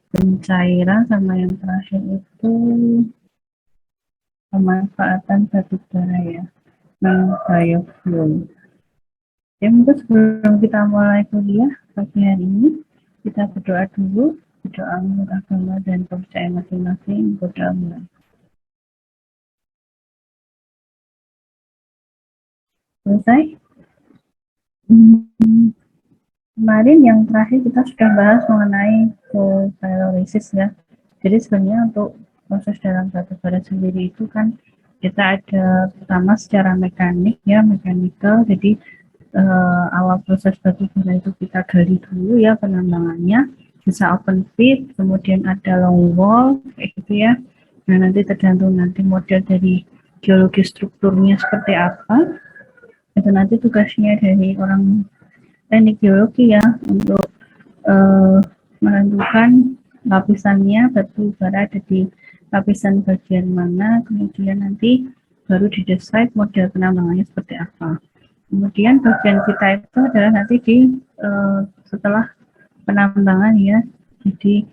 pencairan, sama yang terakhir itu pemanfaatan batu bara ya, non-biofuel. Ya, mungkin sebelum kita mulai kuliah pagi hari ini, kita berdoa dulu, berdoa menurut agama dan kepercayaan masing-masing. Berdoa mulai. Selesai? Kemarin yang terakhir kita sudah bahas mengenai pyrolysis ya. Jadi sebenarnya untuk proses dalam batu bara sendiri itu kan kita ada pertama secara mekanik ya, mechanical. Jadi awal proses batu bara itu kita gali dulu ya penambangannya, bisa open pit, kemudian ada long wall kayak gitu ya. Nah, nanti tergantung nanti model dari geologi strukturnya seperti apa, itu nanti tugasnya dari orang teknik geologi ya untuk menentukan lapisannya batu bara ada di lapisan bagian mana, kemudian nanti baru didesain model penambangannya seperti apa. Kemudian bagian kita itu adalah nanti di setelah penambangan ya. Jadi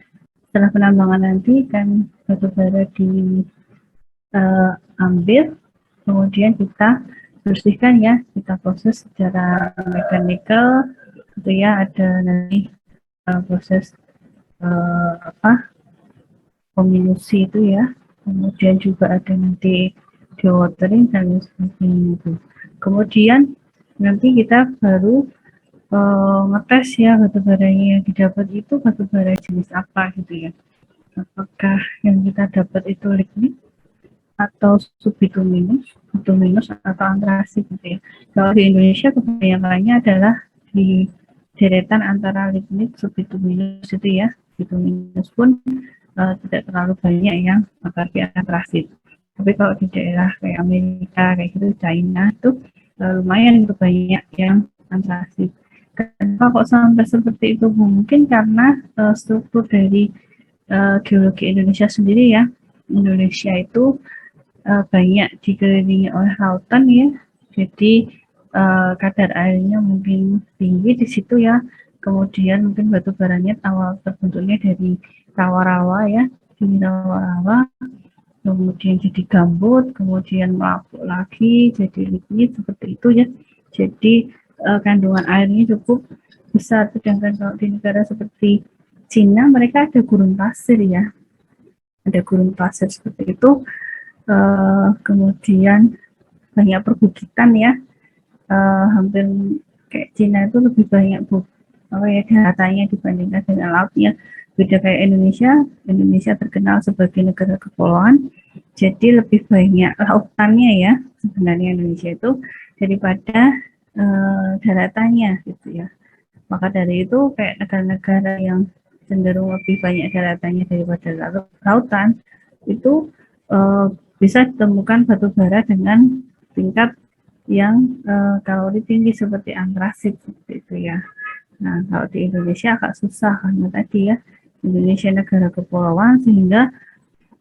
setelah penambangan nanti kan batu bara diambil, kemudian kita bersihkan ya, kita proses secara mechanical gitu ya, ada nanti proses kombinasi itu ya, kemudian juga ada nanti dewatering dan sebagainya itu. Kemudian nanti kita baru ngetes ya batu baranya yang didapat itu batu bara jenis apa gitu ya, apakah yang kita dapat itu liquid atau subbituminous, bituminous atau antrasit gitu ya. Kalau di Indonesia kebanyakannya adalah di deretan antara lignit subbituminous itu ya. Bituminous pun tidak terlalu banyak yang pakai antrasit. Tapi kalau di daerah kayak Amerika kayak gitu, China itu lumayan itu banyak yang antrasit. Kenapa kok sampai seperti itu? Mungkin karena struktur dari geologi Indonesia sendiri ya. Indonesia itu banyak dikelilingi oleh lautan ya, jadi kadar airnya mungkin tinggi di situ ya. Kemudian mungkin batu baranya awal terbentuknya dari rawa-rawa ya, dari rawa-rawa, kemudian jadi gambut, kemudian melapuk lagi jadi liquid seperti itu ya. Jadi kandungan airnya cukup besar. Sedangkan kalau di negara seperti Cina, mereka ada gurun pasir ya, ada gurun pasir seperti itu. Kemudian banyak perbukitan ya, hampir kayak Cina itu lebih banyak datanya dibandingkan dengan lautnya. Beda kayak Indonesia, Indonesia terkenal sebagai negara kepulauan, jadi lebih banyak lautannya ya sebenarnya Indonesia itu daripada daratannya gitu ya. Maka dari itu kayak negara-negara yang cenderung lebih banyak daratannya daripada lautan itu bisa ditemukan batu bara dengan tingkat yang kalori tinggi seperti antrasit seperti itu ya. Nah, kalau di Indonesia agak susah karena tadi ya, Indonesia negara kepulauan sehingga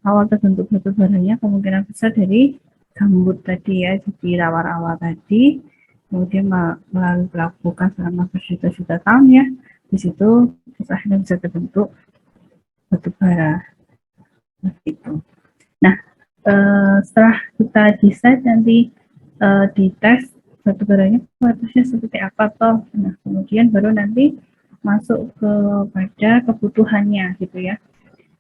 awal terbentuk batu baranya kemungkinan besar dari gambut tadi ya, jadi rawa-rawa tadi, kemudian melalui pelabuhan selama berjuta-juta tahun ya, di situ terus akhirnya bisa terbentuk batu bara itu. Nah, setelah kita desain nanti dites batu baranya kualitasnya seperti apa toh. Nah, kemudian baru nanti masuk kepada kebutuhannya gitu ya.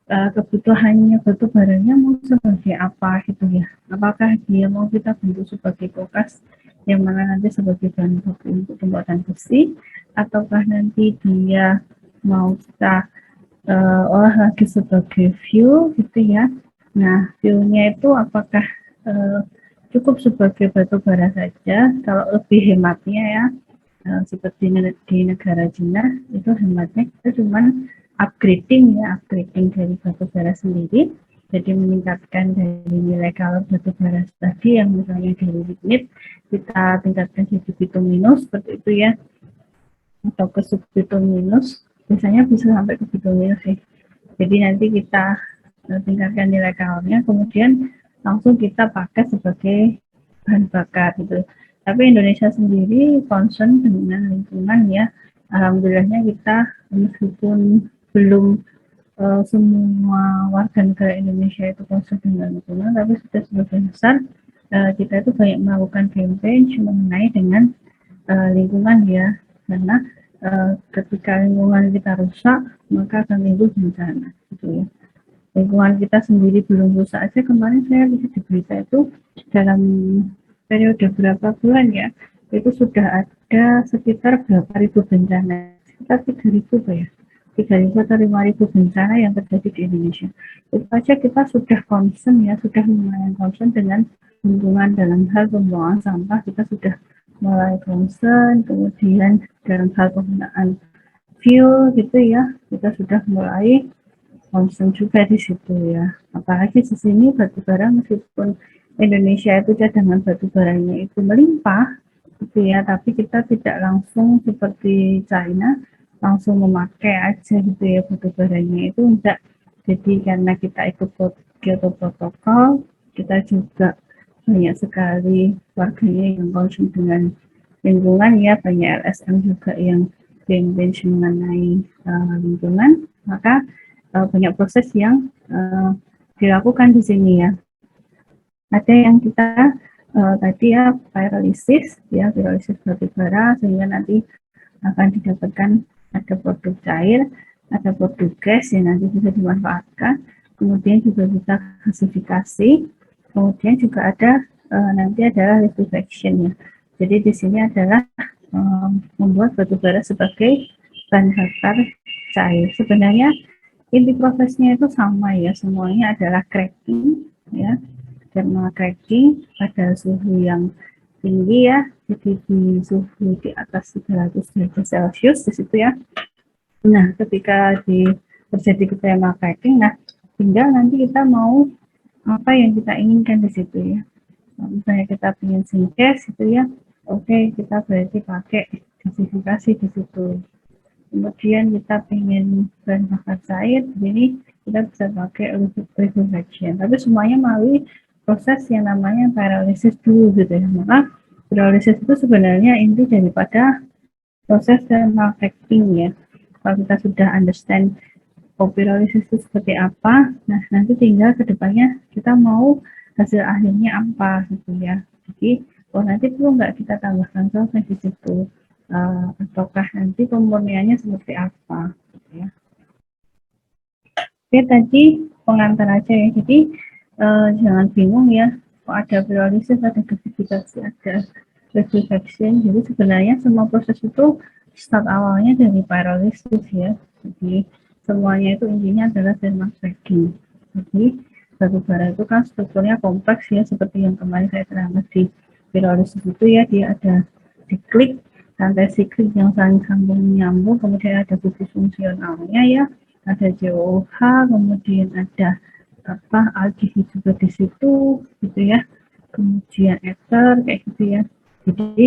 Kebutuhannya batu baranya mau sebagai apa gitu ya. Apakah dia mau kita bentuk sebagai kulkas yang mana nanti sebagai bahan baku untuk pembuatan besi, ataukah nanti dia mau kita olah lagi sebagai fuel gitu ya. Nah, fuelnya itu apakah cukup sebagai batu bara saja? Kalau lebih hematnya ya, seperti di negara Cina itu hematnya kita cuma upgrading ya, upgrading dari batu bara sendiri, jadi meningkatkan dari nilai kalor batu bara tadi yang misalnya dari lignit kita tingkatkan jadi bituminous seperti itu ya, atau ke subbituminous, biasanya bisa sampai ke bituminous sih. Jadi nanti kita tingkatkan nilai kalornya, kemudian langsung kita pakai sebagai bahan bakar gitu. Tapi Indonesia sendiri concern dengan lingkungan ya. Alhamdulillahnya kita meskipun belum semua warga negara Indonesia itu concern dengan lingkungan, tapi sudah sebagian besar kita itu banyak melakukan campaign mengenai dengan lingkungan ya, karena ketika lingkungan kita rusak maka akan timbul bencana gitu ya. Lingkungan kita sendiri belum rusak aja, kemarin saya lihat di berita itu dalam periode berapa bulan ya, itu sudah ada sekitar berapa ribu bencana, sekitar 3.000 ya, 3.000 atau 5.000 bencana yang terjadi di Indonesia. Itu aja kita sudah concern ya, sudah lumayan concern dengan lingkungan dalam hal pembuangan sampah, kita sudah mulai concern, kemudian dalam hal penggunaan fuel gitu ya, kita sudah mulai concern juga di situ ya. Apalagi di sini batubara, meskipun Indonesia itu cadangan batubaranya itu melimpah gitu ya, tapi kita tidak langsung seperti China langsung memakai aja gitu ya batubaranya, itu enggak. Jadi karena kita ikut Kyoto Protocol, kita juga banyak sekali warganya yang concern dengan lingkungan ya, banyak LSM juga yang campaign mengenai lingkungan, maka banyak proses yang dilakukan di sini ya. Ada yang kita tadi ya pyrolysis batubara, sehingga nanti akan didapatkan ada produk cair, ada produk gas yang nanti bisa dimanfaatkan, kemudian juga bisa gasifikasi, kemudian juga ada nanti adalah liquefaction ya. Jadi di sini adalah membuat batubara sebagai bahan bakar cair. Sebenarnya inti prosesnya itu sama ya, semuanya adalah cracking ya, karena cracking pada suhu yang tinggi ya, jadi di suhu di atas 300 derajat Celcius di situ ya. Nah, ketika terjadi keterima cracking, nah tinggal nanti kita mau apa yang kita inginkan di situ ya. Nah, misalnya kita ingin syngas itu ya, oke, kita berarti pakai gasifikasi di situ. Kemudian kita ingin bahan bakar cair, jadi kita bisa pakai liquefaction. Tapi semuanya melalui proses yang namanya pyrolysis dulu gitu ya. Maka pyrolysis itu sebenarnya inti daripada proses thermal cracking ya. Kalau kita sudah understand pyrolysis itu seperti apa, nah nanti tinggal kedepannya kita mau hasil akhirnya apa gitu ya. Jadi nanti perlu nggak kita tambahkan proses di situ, ataukah nanti pemurniannya seperti apa gitu ya. Oke, tadi pengantar aja ya, jadi jangan bingung ya, kok ada pyrolysis, ada gasifikasi, ada liquefaction. Jadi sebenarnya semua proses itu start awalnya dari pyrolysis ya. Jadi semuanya itu intinya adalah thermal cracking. Jadi batubara itu kan strukturnya kompleks ya, seperti yang kemarin saya terangkan di pyrolysis itu ya, dia ada siklik, rantai siklik yang saling sambung menyambung, kemudian ada fungsi fungsionalnya ya, ada JOH, kemudian ada aldehyde juga di situ gitu ya, kemudian ether kayak gitu ya. Jadi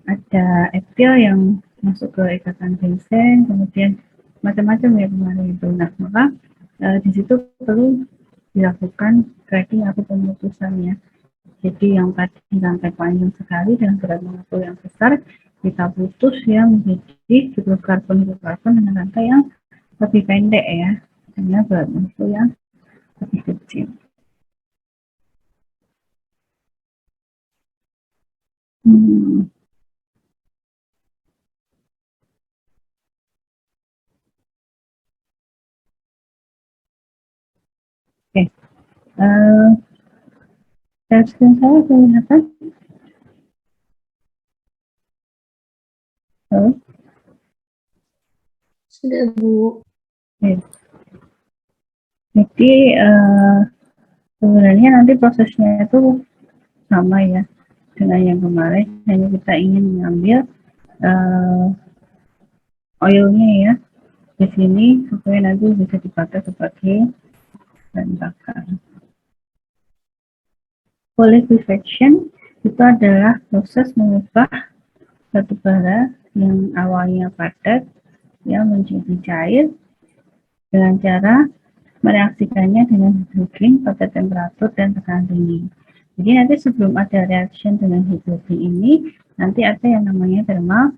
ada etil yang masuk ke ikatan benzen, kemudian macam-macam ya kemarin itu. Nah, maka di situ perlu dilakukan cracking atau pemutusannya. Jadi yang tadi rantai panjang sekali dan berat molekul yang besar, kita putus ya menjadi hidrokarbon dengan rantai yang lebih pendek ya, karena berat molekul yang lebih kecil. Oke, screen saya kelihatan? Halo? Sudah, Bu. Oke. Jadi sebenarnya nanti prosesnya itu sama ya dengan yang kemarin, hanya kita ingin mengambil oilnya ya di sini supaya nanti bisa dipakai sebagai bahan bakar. Liquefaction itu adalah proses mengubah batubara yang awalnya padat ya menjadi cair dengan cara mereaksikannya dengan hidrogen pada temperatur dan tekanan tinggi. Jadi nanti sebelum ada reaction dengan hidrogen ini, nanti ada yang namanya thermal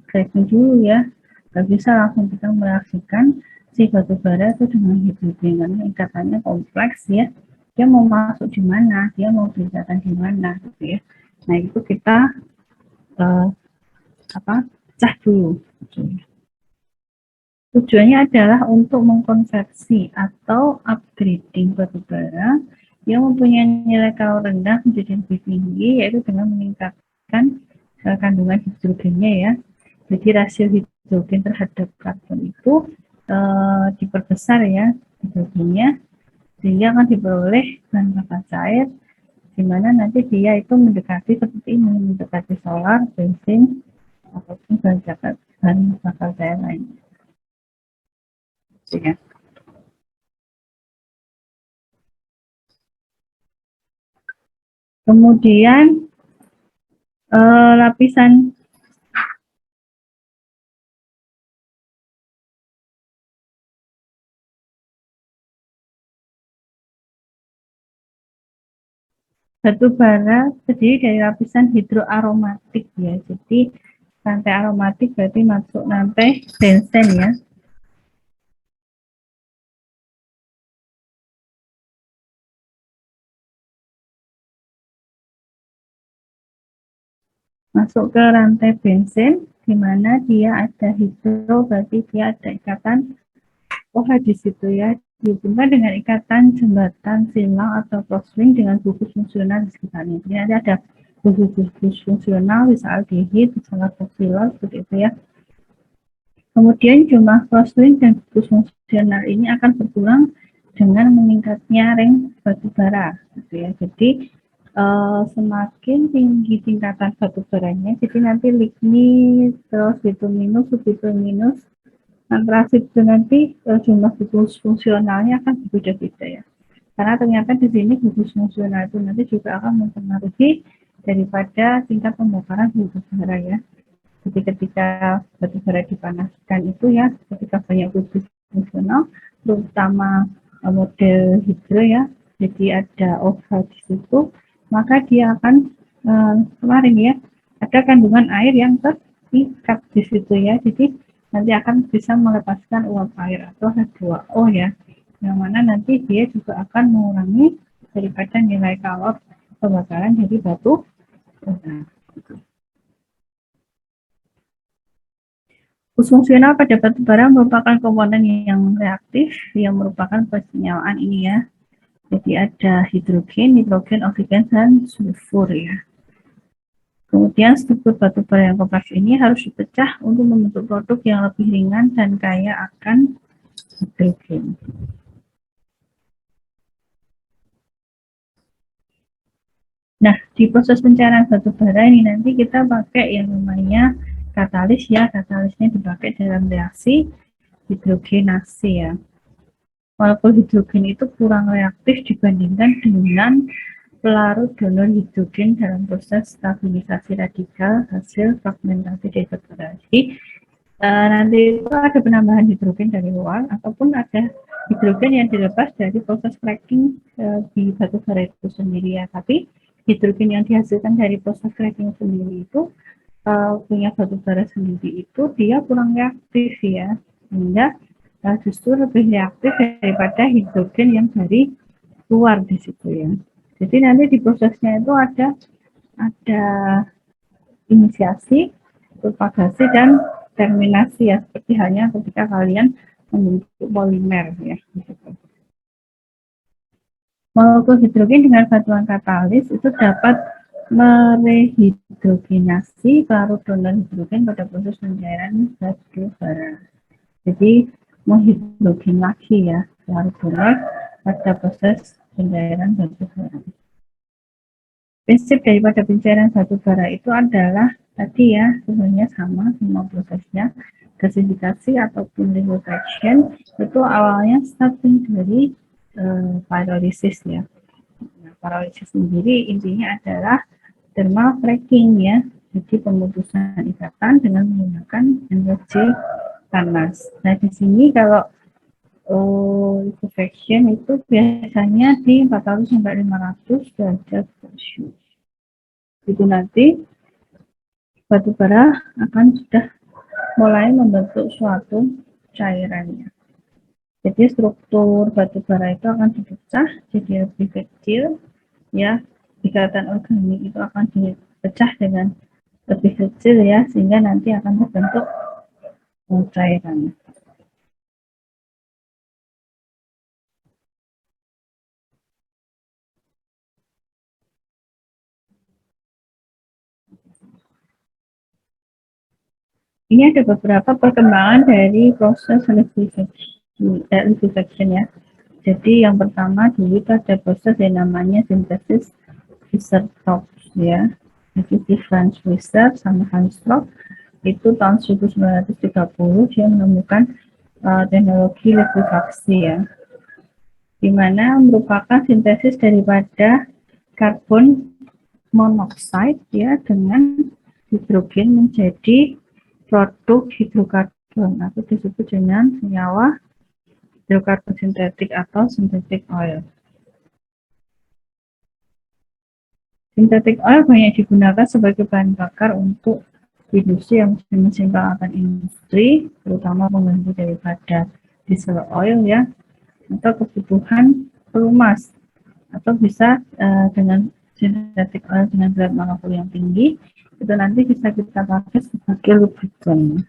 cracking dulu ya. Gak bisa langsung kita mereaksikan si batu bara itu dengan hidrogen, karena ikatannya kompleks ya. Dia mau masuk di mana, dia mau berikatan di mana gitu ya. Nah itu kita cah dulu. Tujuannya adalah untuk mengkonversi atau upgrading batu bara yang mempunyai nilai kalor rendah menjadi lebih tinggi, yaitu dengan meningkatkan kandungan hidrogennya ya. Jadi rasio hidrogen terhadap karbon itu diperbesar ya hidrogennya, sehingga akan diperoleh bahan bakar cair, di mana nanti dia itu mendekati seperti ini, mendekati solar, bensin, ataupun bahan bakar cair lainnya. Ya. Kemudian lapisan batu bara terdiri dari lapisan hidroaromatik ya. Jadi rantai aromatik berarti masuk rantai benzen ya. Masuk ke rantai benzen, di mana dia ada hidro, berarti dia ada ikatan OH di situ ya, dihubungkan dengan ikatan jembatan silang atau crosslink dengan gugus fungsional di sekitarnya. Jadi nanti ada gugus fungsional, bisa aldehid, bisa karboksilat, seperti itu ya. Kemudian jumlah crosslink dan gugus fungsional ini akan berkurang dengan meningkatnya ring batu bara, gitu ya. Jadi semakin tinggi tingkatan batu baranya, jadi nanti lignit, terus bituminus, subituminus, antrasit itu nanti jumlah gugus fungsionalnya akan berbeda-beda ya. Karena ternyata di sini gugus fungsional itu nanti juga akan mempengaruhi daripada tingkat pembakaran batu bara ya. Jadi ketika batu bara dipanaskan itu ya, ketika banyak gugus fungsional, terutama model hidro ya, jadi ada OH di situ, maka dia akan kemarin ya, ada kandungan air yang terikat di situ ya, jadi nanti akan bisa melepaskan uap air atau H2O ya, yang mana nanti dia juga akan mengurangi daripada nilai kalor pembakaran dari batu bara. Gugus fungsional pada batu bara merupakan komponen yang reaktif yang merupakan penyalaan ini ya. Jadi ada hidrogen, nitrogen, oksigen, dan sulfur ya. Kemudian struktur batu bara yang kompleks ini harus dipecah untuk membentuk produk yang lebih ringan dan kaya akan hidrogen. Nah, di proses pencairan batu bara ini nanti kita pakai yang namanya katalis ya. Katalisnya dipakai dalam reaksi hidrogenase ya. Walaupun hidrogen itu kurang reaktif dibandingkan dengan pelarut donor hidrogen dalam proses stabilisasi radikal hasil fragmentasi dari batu bara. Jadi nanti itu ada penambahan hidrogen dari luar ataupun ada hidrogen yang dilepas dari proses cracking di batu bara itu sendiri ya. Tapi hidrogen yang dihasilkan dari proses cracking sendiri itu punya batu bara sendiri itu dia kurang reaktif ya, sehingga justru lebih reaktif daripada hidrogen yang dari luar di situ ya. Jadi nanti di prosesnya itu ada inisiasi, propagasi, dan terminasi ya, seperti halnya ketika kalian membentuk polimer ya. Molekul hidrogen dengan bantuan katalis itu dapat merehidrogenasi pelarut donor hidrogen pada proses pencairan batu bara. Jadi menghidrogen lagi ya pelarut donor pada proses pencairan batu bara. Prinsip daripada pencairan batu bara itu adalah tadi ya, sebenarnya sama semua prosesnya. Gasifikasi ataupun liquefaction itu awalnya starting dari pyrolysis ya. Nah, pyrolysis sendiri intinya adalah thermal cracking ya, jadi pemutusan ikatan dengan menggunakan energi panas. Nah di sini kalau liquefaction itu biasanya di 400 sampai 500 derajat Celcius. Itu nanti batu bara akan sudah mulai membentuk suatu cairannya. Jadi struktur batu bara itu akan dipecah jadi lebih kecil, ya. Ikatan organik itu akan dipecah dengan lebih kecil, ya, sehingga nanti akan terbentuk cairan. Ini ada beberapa perkembangan dari proses liquefaction, ya. Jadi yang pertama dulu itu ada proses yang namanya sintesis Fischer-Tropsch, ya. Jadi si Franz Fischer sama Hans Tropsch itu tahun 1930 dia menemukan teknologi likuifaksi, ya, di mana merupakan sintesis daripada karbon monoksida, ya, dengan hidrogen menjadi produk hidrokarbon atau disebut dengan senyawa hidrokarbon sintetik atau synthetic oil. Synthetic oil banyak digunakan sebagai bahan bakar untuk industri yang mesin peralatan industri, terutama pengganti daripada diesel oil, ya, atau kebutuhan pelumas, atau bisa dengan synthetic oil dengan berat molekul yang tinggi, itu nanti bisa kita pakai sebagai lubrikan.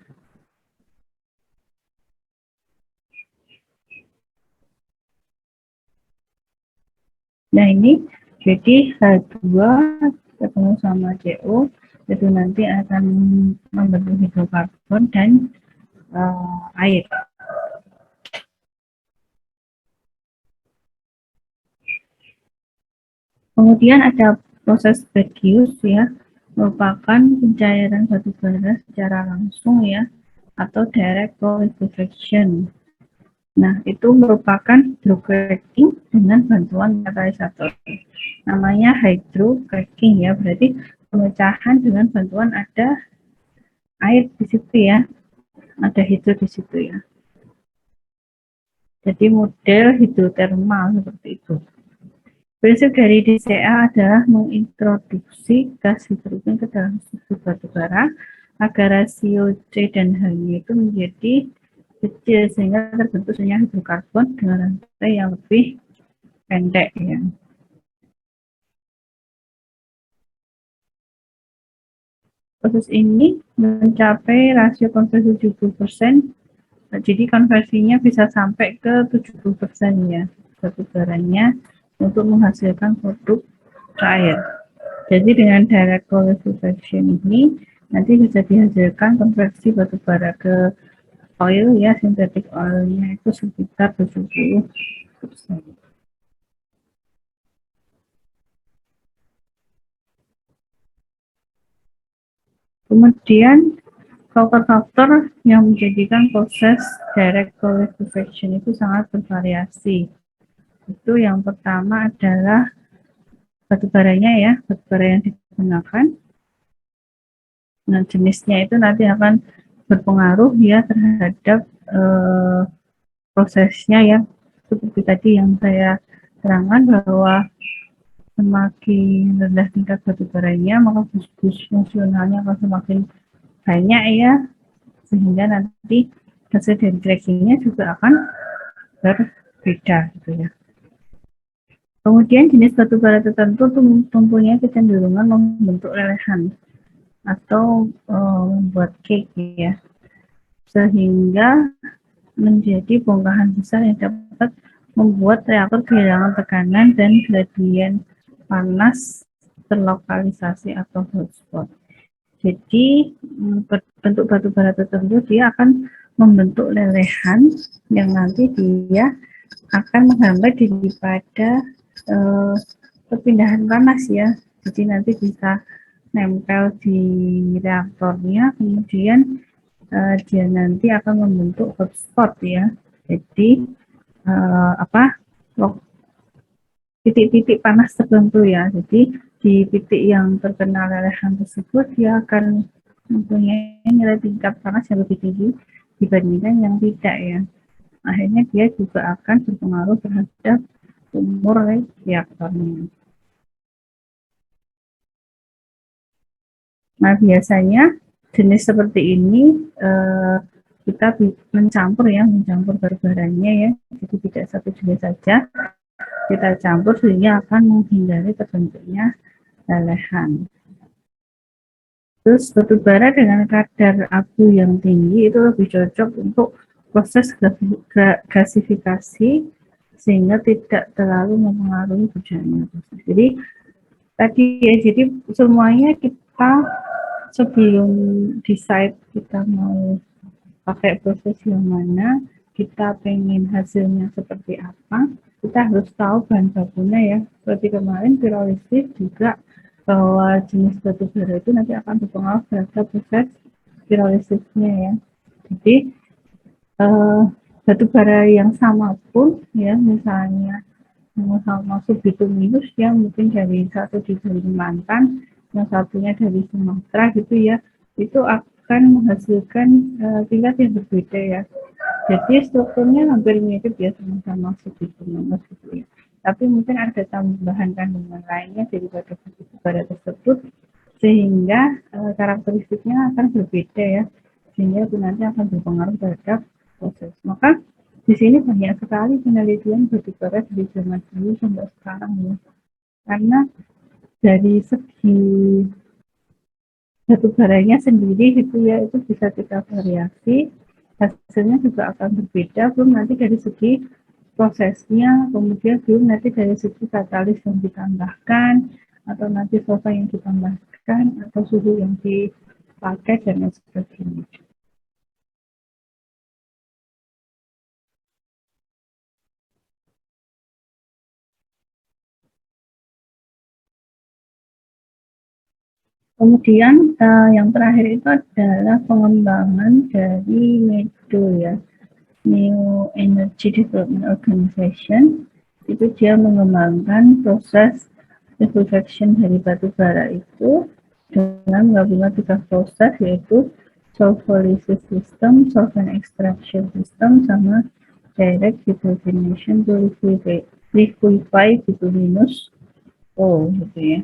Nah, ini jadi H2 ketemu sama CO itu nanti akan membentuk hidrokarbon dan air. Kemudian ada proses Bergius, ya, merupakan pencairan batu bara secara langsung, ya, atau direct liquefaction. Nah, itu merupakan hydrocracking dengan bantuan katalisator. Namanya hydrocracking, ya, berarti pemecahan dengan bantuan ada air di situ, ya, ada hidro di situ, ya. Jadi model hidrotermal seperti itu. Prinsip dari DCA adalah mengintroduksi gas hidrogen ke dalam struktur batu bara agar rasio C dan H-nya itu menjadi kecil sehingga terbentuk senyawa hidrokarbon dengan rantai yang lebih pendek, ya. Proses ini mencapai rasio konversi 70%, jadi konversinya bisa sampai ke 70%, ya, batu baranya untuk menghasilkan produk cair. Jadi dengan direct liquefaction ini nanti bisa dihasilkan konversi batu bara ke oil, ya, synthetic oilnya itu sekitar 70%. Kemudian faktor-faktor yang menjadikan proses direct liquefaction itu sangat bervariasi. Itu yang pertama adalah batu baranya, ya, batu bara yang digunakan. Nah, jenisnya itu nanti akan berpengaruh, ya, terhadap prosesnya, ya. Seperti tadi yang saya terangkan bahwa semakin rendah tingkat batu baranya, maka bus-bus fungsionalnya akan semakin banyak, ya, sehingga nanti hasil dari trackingnya juga akan berbeda, gitu, ya. Kemudian jenis batu bara tertentu mempunyai kecenderungan membentuk lelehan atau membuat cake, ya, sehingga menjadi bongkahan besar yang dapat membuat reaktor kehilangan tekanan dan gradien panas terlokalisasi atau hotspot. Jadi bentuk batu bara tertentu dia akan membentuk lelehan yang nanti dia akan menghambat daripada perpindahan panas, ya. Jadi nanti bisa nempel di reaktornya, kemudian dia nanti akan membentuk hotspot, ya. Jadi titik-titik panas tertentu, ya. Jadi di titik yang terkena lelehan tersebut dia akan mempunyai nilai tingkat panas yang lebih tinggi dibandingkan yang tidak, ya. Akhirnya dia juga akan berpengaruh terhadap umur reaktornya. Nah, biasanya jenis seperti ini kita mencampur batu baranya ya, jadi tidak satu jenis saja, kita campur sehingga akan menghindari terbentuknya lelehan. Terus batu bara dengan kadar abu yang tinggi itu lebih cocok untuk proses gasifikasi sehingga tidak terlalu mempengaruhi berjalannya proses. Jadi tadi ya, jadi semuanya kita sebelum decide kita mau pakai proses yang mana, kita pengen hasilnya seperti apa, kita harus tahu bahan bakunya ya. Seperti kemarin pirolisis juga, bahwa jenis batu bara itu nanti akan berpengaruh terhadap proses pirolitisnya ya. Jadi batu bara yang sama pun ya, misalnya sama subbituminus yang mungkin dari satu di Kalimantan, yang satunya dari Sumatera gitu ya, itu akan menghasilkan tingkat yang berbeda ya. Jadi strukturnya hampir mirip ya, sama-sama subbituminus gitu ya. Tapi mungkin ada tambahan kandungan lainnya daripada batu bara tersebut, sehingga karakteristiknya akan berbeda ya, sehingga itu nanti akan berpengaruh terhadap proses. Maka di sini banyak sekali penelitian batu bara dari zaman dulu sampai sekarang ya, karena dari segi batu baranya sendiri gitu ya, itu bisa kita variasi, hasilnya juga akan berbeda, belum nanti dari segi prosesnya, kemudian belum nanti dari segi katalis yang ditambahkan, atau nanti sulfa yang ditambahkan, atau suhu yang dipakai, dan lain sebagainya. Kemudian yang terakhir itu adalah pengembangan dari NEDO ya, New Energy Development Organization. Itu dia mengembangkan proses liquefaction dari batu bara itu dengan menggabungkan 3 proses, yaitu sulfolysis system, solvent extraction system, sama direct hydrogenation to liquefy bituminous gitu ya.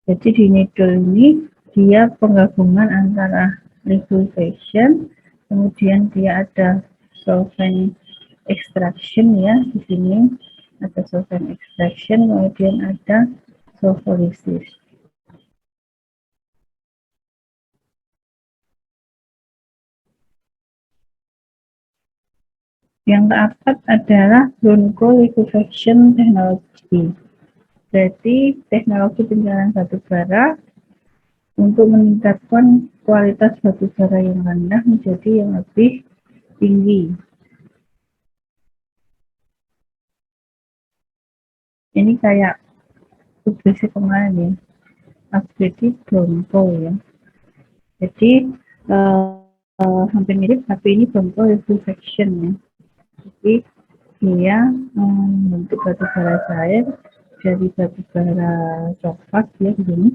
Jadi di needle ini dia penggabungan antara liquefaction, kemudian dia ada solvent extraction ya, di sini ada solvent extraction, kemudian ada sulfolysis. Yang keempat adalah broncho-liquefaction technology. Jadi teknologi pencarian batu bara untuk meningkatkan kualitas batu bara yang rendah menjadi yang lebih tinggi. Ini kayak tugasnya kemarin ya, upgrade bronco ya. Jadi hampir mirip, tapi ini bronco liquefaction ya. Jadi dia membentuk batu bara cair dari batu bara coklat ya di sini,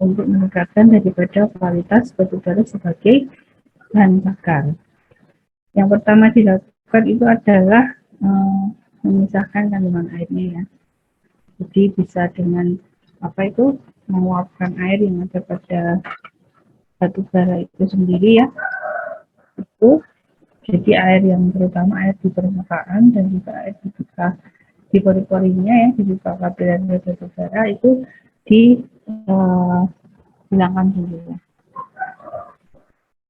untuk meningkatkan daripada kualitas batu bara sebagai bahan bakar. Yang pertama dilakukan itu adalah memisahkan kandungan airnya ya. Jadi bisa dengan apa itu, menguapkan air yang ada pada batu bara itu sendiri ya. Itu jadi air yang terutama air di permukaan dan juga air di pori-porinya ya, di kapiler batu bara itu dihilangkan dulu ya.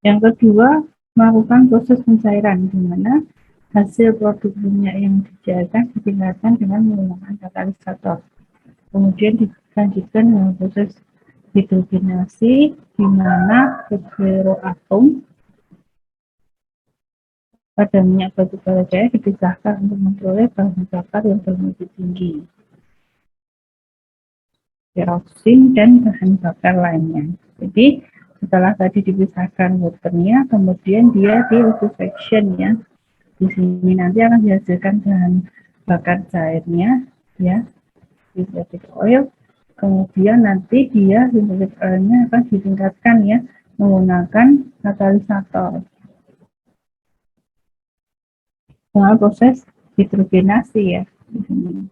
Yang kedua, melakukan proses pencairan, di mana hasil produk minyak yang dicairkan ditingkatkan dengan menggunakan katalisator. Kemudian dilanjutkan dengan proses hidrogenasi, di mana heteroatom pada minyak batu bara cair dipisahkan untuk memperoleh bahan bakar yang bermutu tinggi, kerosin dan bahan bakar lainnya. Jadi setelah tadi dipisahkan waternya, kemudian dia di liquefaction ya. Di sini nanti akan dihasilkan bahan bakar cairnya ya, synthetic oil. Kemudian nanti dia synthetic oilnya akan ditingkatkan ya, menggunakan katalisator dengan proses hidrogenasi ya di sini.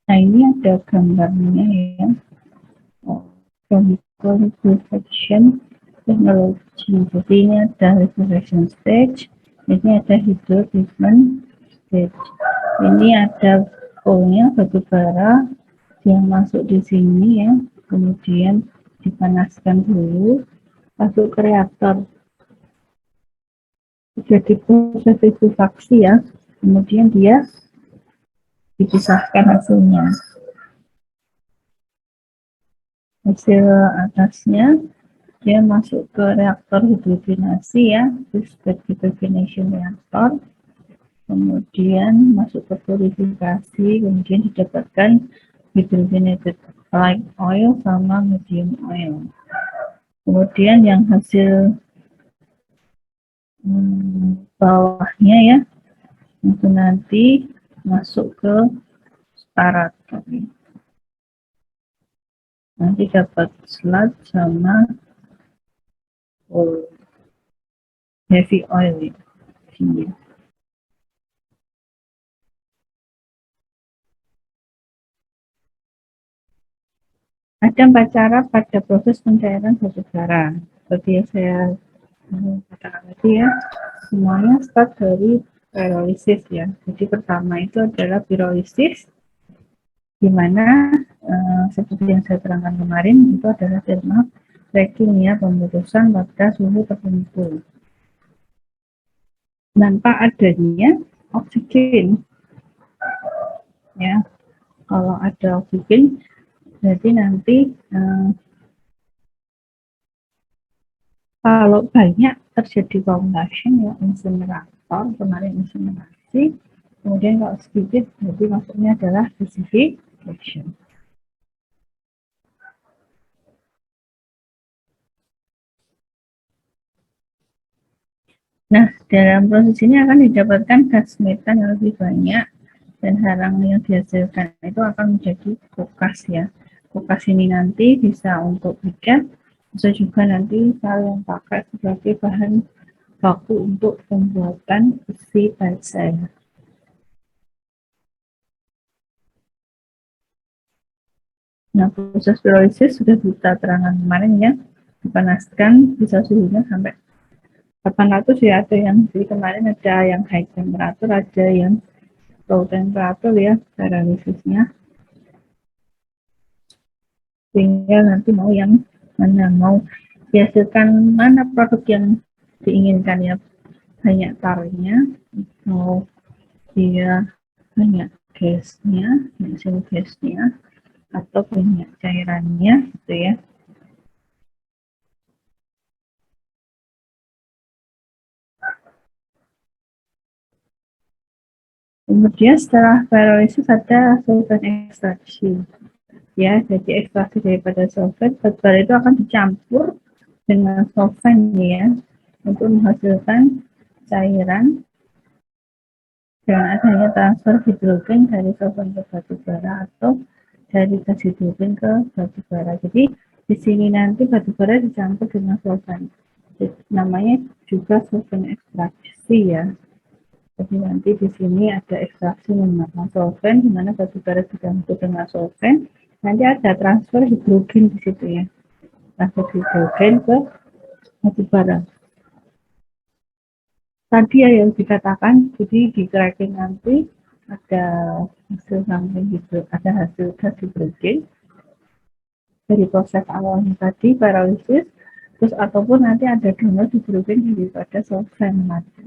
Nah, ini ada gambarnya ya. Chemical liquefaction technology. Jadi ini ada liquefaction stage, ini ada hydrotreatment stage. Ini ada O-nya, batu bara yang masuk di sini ya, kemudian dipanaskan dulu, masuk ke reaktor. Jadi proses likuifaksi ya, kemudian dia dipisahkan hasilnya. Hasil atasnya dia masuk ke reaktor hidrogenasi ya, discrete hydrogenation reaktor, kemudian masuk ke purifikasi, kemudian didapatkan hydrogenated light oil sama medium oil. Kemudian yang hasil bawahnya ya, itu nanti masuk ke separator. Nanti dapat sludge sama heavy oil ya. Sini. Ada 4 cara pada proses pencairan batu bara. Seperti yang saya katakan tadi ya, semuanya start dari pyrolysis ya. Jadi pertama itu adalah pyrolysis, di mana seperti yang saya terangkan kemarin itu adalah thermal cracking ya, pemutusan pada suhu tertentu. Tanpa adanya oksigen ya, kalau ada oksigen jadi nanti kalau banyak terjadi combustion ya, insinerator, kemarin insinerasi, kemudian kalau sedikit jadi maksudnya adalah gasification. Nah, dalam proses ini akan didapatkan gas metan yang lebih banyak dan harang yang dihasilkan itu akan menjadi kokas ya. Kokas ini nanti bisa untuk briket, bisa juga nanti kalian pakai sebagai bahan baku untuk pembuatan besi baja. Nah, proses pirolisis sudah kita terangkan kemarin ya, dipanaskan bisa suhunya sampai 800 ya, ada yang di kemarin ada yang high temperature, ada yang low temperature ya pirolicisnya. Sehingga nanti mau yang mana, mau dihasilkan mana produk yang diinginkan ya, banyak tarnya, mau dia banyak gasnya, hasil gasnya, atau banyak cairannya gitu ya. Kemudian setelah pyrolysis ada solvent ekstraksi ya, jadi ekstraksi daripada solvent, batu bara itu akan dicampur dengan solvent ya untuk menghasilkan cairan dengan adanya transfer hidrogen dari solvent ke batu bara atau dari gas hidrogen ke batu bara. Jadi di sini nanti batu bara dicampur dengan solvent. Namanya juga solvent ekstraksi ya. Jadi nanti di sini ada ekstraksi menggunakan solvent, di mana batu bara dicampur dengan solvent. Nanti ada transfer hidrogen di situ ya. Transfer hidrogen ke batu bara. Tadi ya yang dikatakan, jadi di cracking nanti ada hasil samping hidro, ada hasil gas hidrogen dari proses awalnya tadi pyrolysis, terus ataupun nanti ada donor hidrogen daripada solvent nanti.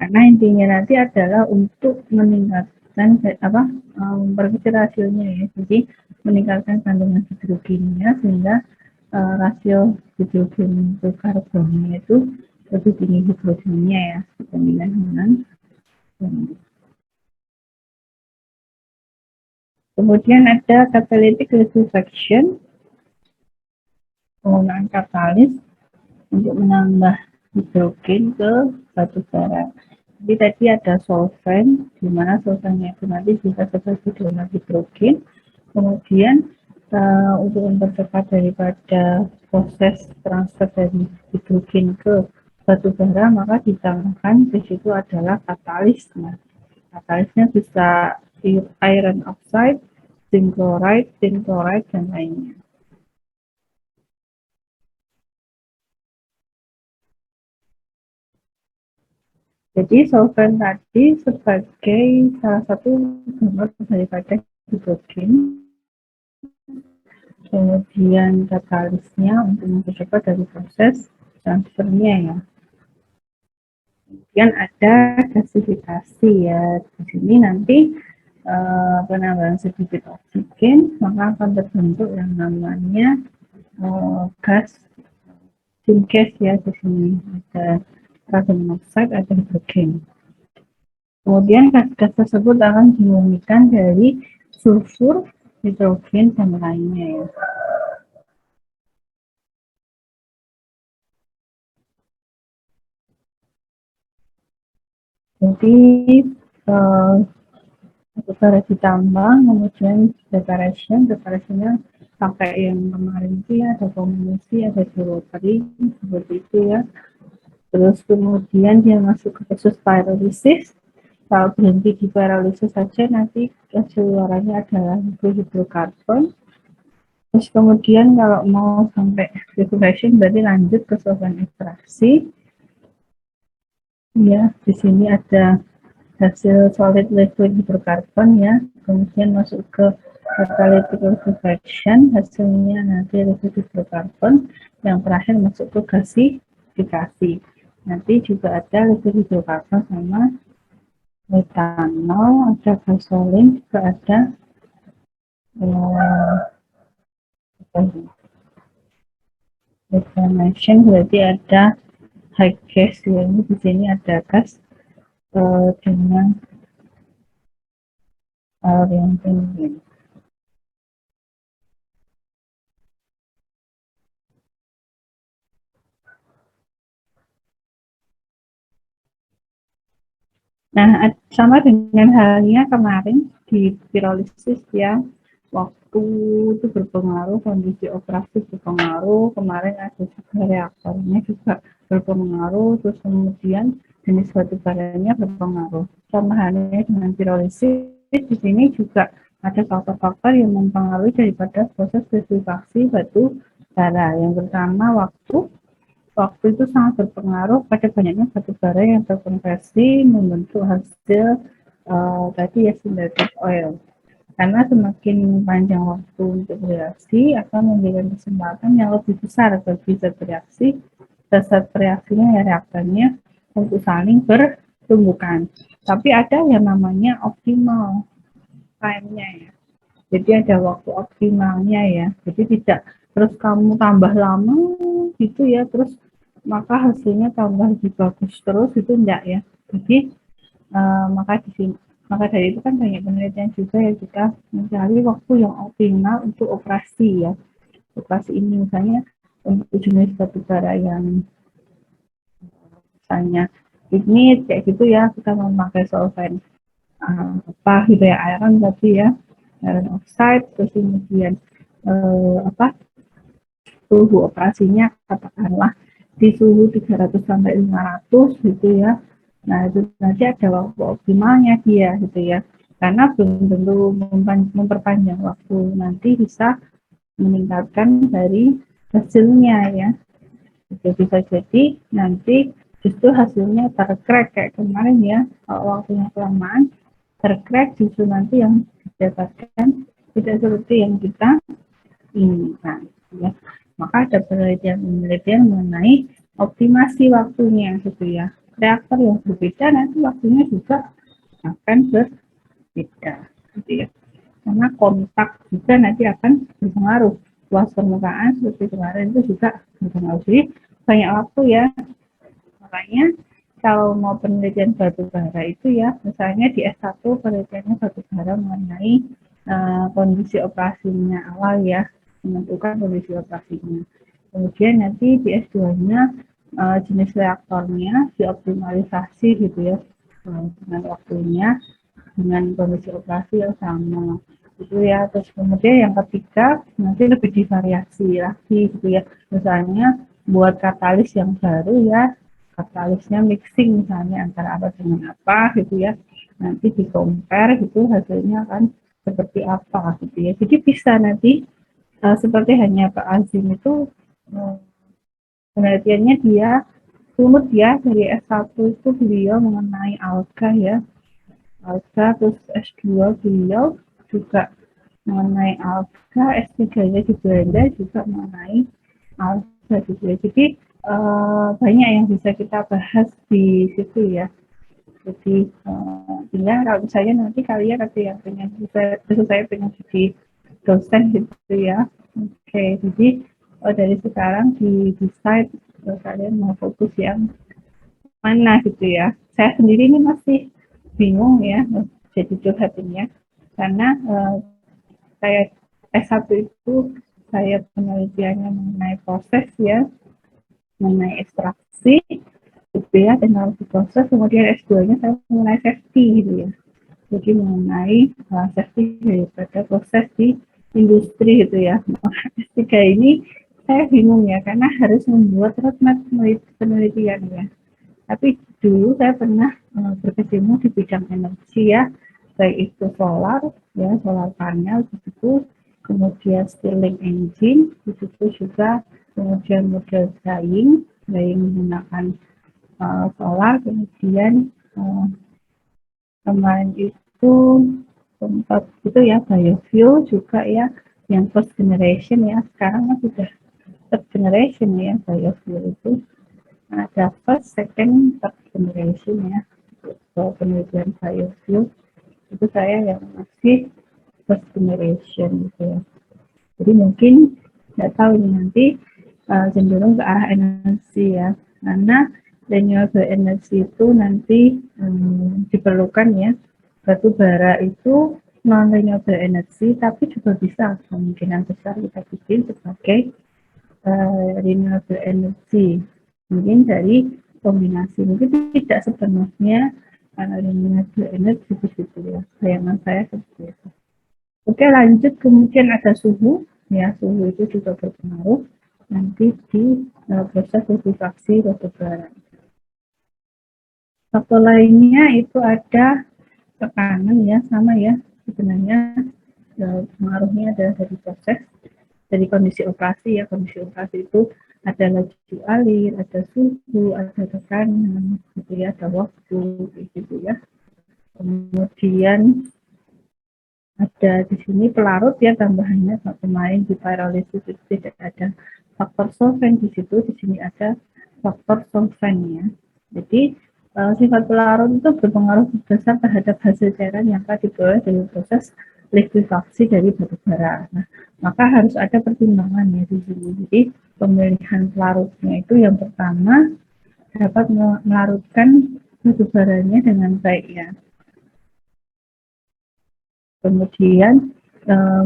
Karena intinya nanti adalah untuk meningkatkan memperkecil rasionya ya, jadi meningkatkan kandungan hidrogennya sehingga rasio hidrogen ke karbonnya itu lebih tinggi hidrogennya ya dibandingkan dengan kemudian ada catalytic liquefaction, penggunaan katalis untuk menambah hidrogen ke batu bara. Jadi tadi ada solvent, di mana solventnya itu nanti bisa sebagai donor hidrogen. Kemudian untuk mempercepat daripada proses transfer dari hidrogen ke batu bara, maka ditambahkan di situ adalah katalis. Nah, katalisnya bisa iron oxide, zinc chloride, tin chloride, dan lainnya. Jadi solvent tadi sebagai salah satu gambar daripada hidrogen. Kemudian katalisnya untuk mempercepat dari proses transfernya ya. Kemudian ada gasifikasi ya. Di sini nanti penambahan sedikit oksigen maka akan terbentuk yang namanya gas syngas ya. Di sini ada karbon monoksida, ada hidrogen. Kemudian gas-gas tersebut akan dimurnikan dari sulfur, hidrogen, dan lainnya ya. Jadi bara ditambang, kemudian preparasinya sampai yang kemarin itu ya ada kombinasi, ada filtering seperti itu ya. Terus kemudian dia masuk ke proses pyrolysis. Kalau berhenti di pyrolysis saja nanti keluarannya adalah hidrokarbon. Terus kemudian kalau mau sampai distillation berarti lanjut ke solvent ekstraksi. Ya, di sini ada hasil solid liquid hidrokarbon ya, kemudian masuk ke catalytic liquefaction, hasilnya nanti liquid hidrokarbon, yang terakhir masuk ke gasifikasi. Nanti juga ada liquid hidrokarbon sama metanol, ada gasolin, juga ada methanation, berarti ada high gas ya. Ini di sini ada gas dengan yang tinggi. Nah, sama dengan halnya kemarin di pirolisis ya, waktu itu berpengaruh, kondisi operasi berpengaruh, kemarin ada juga reaktornya juga berpengaruh, terus kemudian jenis batu baranya berpengaruh. Sama halnya dengan pirolisis, di sini juga ada faktor-faktor yang mempengaruhi daripada proses reduksi batu bara. Yang pertama waktu itu sangat berpengaruh pada banyaknya batu bara yang terkonversi membentuk hasil tadi ya synthetic oil. Karena semakin panjang waktu untuk bereaksi akan memberikan kesempatan yang lebih besar bagi zat bereaksi, zat bereaksinya ya reaktannya untuk saling bertumbukan. Tapi ada yang namanya optimal time-nya ya. Jadi ada waktu optimalnya ya. Jadi tidak terus kamu tambah lama gitu ya, terus maka hasilnya tambah lebih bagus terus, itu enggak ya. Jadi maka dari itu kan banyak penelitian juga ya, kita mencari waktu yang optimal untuk operasi ya. Operasi ini misalnya untuk jenis batu bara yang misalnya lignit kayak gitu ya, kita memakai solvent iron tadi ya, iron oxide, terus kemudian suhu operasinya katakanlah di suhu 300 sampai 500 gitu ya. Nah, itu nanti ada waktu optimalnya dia gitu ya. Karena belum tentu memperpanjang waktu, nanti bisa meningkatkan dari hasilnya ya. Itu bisa jadi nanti justru hasilnya tercrack kayak kemarin ya, kalau waktunya kelamaan tercrack justru nanti yang didapatkan tidak seperti yang kita inginkan ya. Maka ada penelitian mengenai optimasi waktunya gitu ya. Reaktor yang berbeda nanti waktunya juga akan berbeda gitu ya. Karena kontak juga nanti akan berpengaruh. Luas permukaan seperti kemarin itu juga berpengaruh. Jadi banyak waktu ya. Makanya kalau mau penelitian batu bara itu ya, misalnya di S1 penelitiannya batu bara mengenai kondisi operasinya awal ya, menentukan kondisi operasinya. Kemudian nanti di S2-nya jenis reaktornya dioptimalisasi gitu ya, dengan waktunya, dengan kondisi operasi yang sama gitu ya. Terus kemudian yang ketiga nanti lebih divariasi lagi gitu ya, misalnya buat katalis yang baru ya, katalisnya mixing misalnya antara apa dengan apa gitu ya, nanti di compare gitu hasilnya akan seperti apa gitu ya. Jadi bisa nanti seperti hanya Pak Azim itu penelitiannya dia sunut ya dari S1 itu beliau mengenai alga ya, alga, terus S2 beliau juga mengenai alga, S3-nya di Belanda juga mengenai alga gitu ya. Jadi banyak yang bisa kita bahas di situ ya. Jadi tinggal kalau misalnya nanti kalian ada yang pengen, saya pengen jadi dosen gitu ya. Oke, jadi dari sekarang di decide kalian mau fokus yang mana gitu ya. Saya sendiri ini masih bingung ya, jadi curhat ini ya, karena saya S1 itu saya penelitiannya mengenai proses ya, mengenai ekstraksi gitu ya, teknologi proses, kemudian S2-nya saya mengenai safety gitu ya. Jadi mengenai safety daripada proses di industri gitu ya. S3 ini saya bingung ya, karena harus membuat roadmap penelitian ya. Tapi dulu saya pernah berkecimpung di bidang energi ya, baik itu solar ya, solar panel begitu, kemudian Stirling engine begitu juga, kemudian model drying menggunakan solar, kemudian kemarin itu sempat itu ya biofuel juga ya, yang first generation ya, sekarang kan sudah third generation ya biofuel itu, ada first, second, third generation ya. So, penelitian biofuel itu saya yang masih first generation gitu ya. Jadi mungkin nggak tahu ini nanti cenderung ke arah energi ya, karena renewable energy itu nanti diperlukan ya. Batu bara itu non renewable energy, tapi juga bisa kemungkinan besar kita bikin sebagai renewable energy. Mungkin dari kombinasi, mungkin tidak sepenuhnya renewable energy begitu ya. Bayangan saya seperti itu. Oke, lanjut, kemudian ada suhu ya, suhu itu juga berpengaruh nanti di proses likuifaksi batu bara. Faktor lainnya itu ada tekanan ya, sama ya sebenarnya, pengaruhnya adalah dari proses, dari kondisi operasi ya. Kondisi operasi itu ada laju alir, ada suhu, ada tekanan gitu ya, ada waktu gitu ya. Kemudian ada di sini pelarut ya, tambahannya kemarin di pyrolysis itu tidak ada faktor solvent di situ, di sini ada faktor solvent ya. Jadi sifat pelarut itu berpengaruh besar terhadap hasil cairan yang akan diperoleh dari proses likuifaksi dari batu bara. Nah, maka harus ada pertimbangan ya di sini. Jadi pemilihan pelarutnya itu yang pertama dapat melarutkan batu baranya dengan baik ya. Kemudian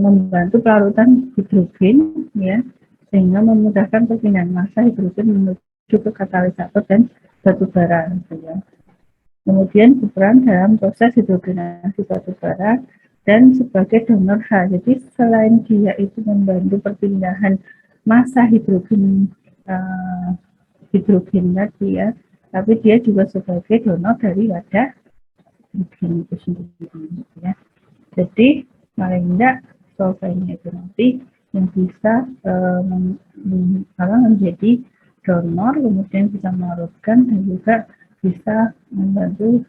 membantu pelarutan hidrogen ya, sehingga memudahkan perpindahan massa hidrogen menuju ke katalisator dan batu bara gitu ya. Kemudian berperan dalam proses hidrogenasi batu bara dan sebagai donor H. Jadi selain dia itu membantu perpindahan massa hidrogen tadi ya, tapi dia juga sebagai donor dari wadah hidrogen itu sendiri ya. Jadi paling tidak solventnya itu nanti yang bisa menjadi donor, kemudian bisa melarutkan dan juga bisa membantu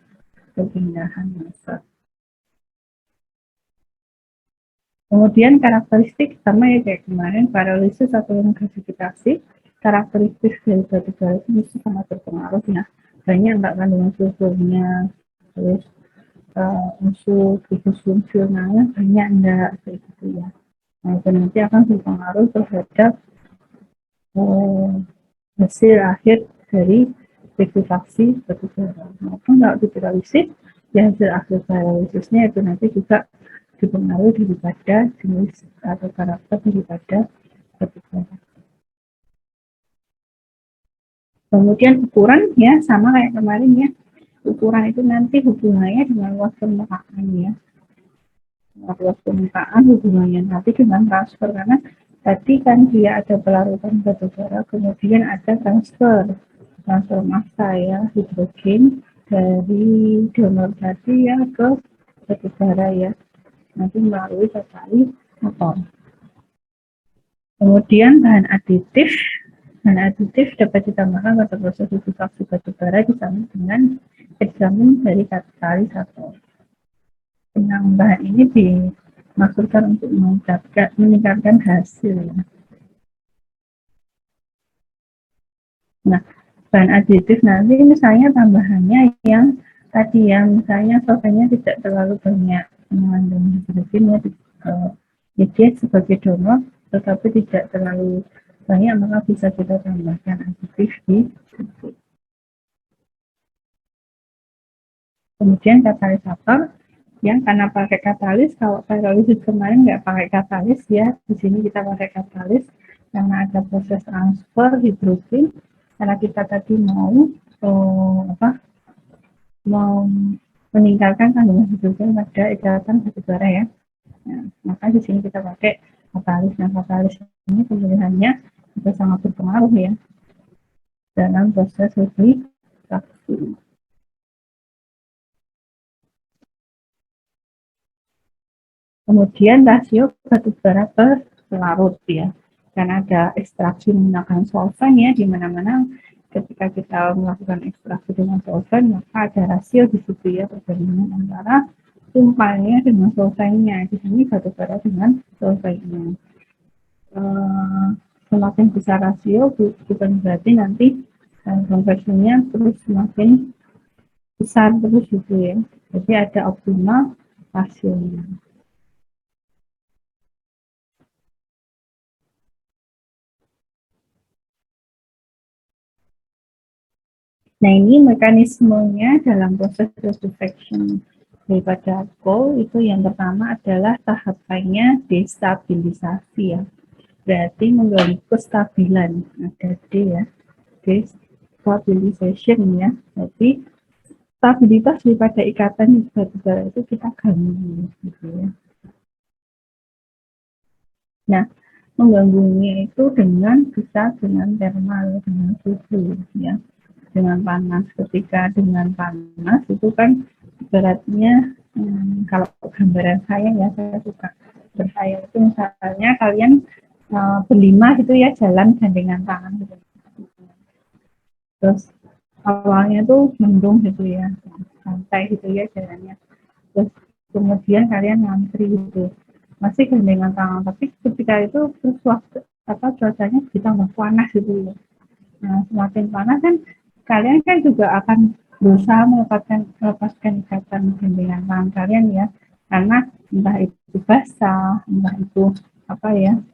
perpindahan massa. Kemudian karakteristik sama ya kayak kemarin, pyrolysis atau gasifikasi, karakteristik dari batu bara itu sangat berpengaruh ya. Banyak nggak kandungan sulfurnya, terus unsur fungsionalnya banyak enggak kayak gitu ya. Nah, itu nanti akan berpengaruh terhadap hasil akhir dari likuifaksi batu bara. Maupun kalau dipyrolisis, ya hasil akhir pyrolysisnya itu nanti juga dipengaruhi daripada jenis atau karakter daripada batu bara. Kemudian ukuran ya sama kayak kemarin ya. Ukuran itu nanti hubungannya dengan luas permukaan ya. Luas permukaan hubungannya nanti dengan transfer, karena tadi kan dia ada pelarutan batu bara, kemudian ada transfer massa ya, hidrogen dari donor tadi ya ke batu bara ya, nanti melalui katalis motor. Kemudian bahan aditif dapat ditambahkan pada proses likuifaksi batu bara disambung dengan eksamen dari katalisator. Penambahan ini dimaksudkan untuk meningkatkan hasil. Nah, bahan aditif nanti misalnya tambahannya yang tadi ya, misalnya solvennya tidak terlalu banyak mengandung hidrogen ya, dia sebagai donor tetapi tidak terlalu banyak, maka bisa kita tambahkan aditif di situ. Kemudian katalisator yang karena pakai katalis, kalau pirolisis kemarin nggak pakai katalis ya, di sini kita pakai katalis karena ada proses transfer hidrogen, karena kita tadi mau meningkatkan kandungan hidrogen pada ikatan batu bara ya. Nah, maka di sini kita pakai katalis. Nah, katalis ini pemilihannya juga sangat berpengaruh ya dalam proses likuifaksi. Kemudian rasio batu bara per larut ya, karena ada ekstraksi menggunakan solvent ya, di mana-mana ketika kita melakukan ekstraksi dengan solvent maka ada rasio di situ ya, perbandingan antara tumpahnya dengan solventnya. Di sini batu bara dengan solventnya. Semakin besar rasio bukan berarti nanti konversinya terus semakin besar terus gitu ya. Jadi ada optimal rasionya. Nah, ini mekanismenya dalam proses reduction daripada alkohol itu yang pertama adalah tahapannya destabilisasi ya. Berarti mengganggu kestabilan. Ada D ya. Destabilization ya. Jadi stabilitas daripada ikatan batu bara itu kita ganggu gitu ya. Nah, mengganggunya itu bisa dengan thermal, dengan suhu ya, dengan panas. Ketika dengan panas itu kan beratnya kalau gambaran saya ya, saya suka berhayal itu misalnya kalian berlima gitu ya, jalan gandengan tangan gitu. Terus awalnya tuh mendung gitu ya, santai gitu ya jalannya. Terus kemudian kalian ngantri gitu, masih gandengan tangan, tapi ketika itu terus waktu cuacanya ditambah panas gitu ya. Nah, semakin panas kan kalian kan juga akan berusaha melepaskan ikatan gandengan tangan kalian ya, karena entah itu basah, entah itu kalian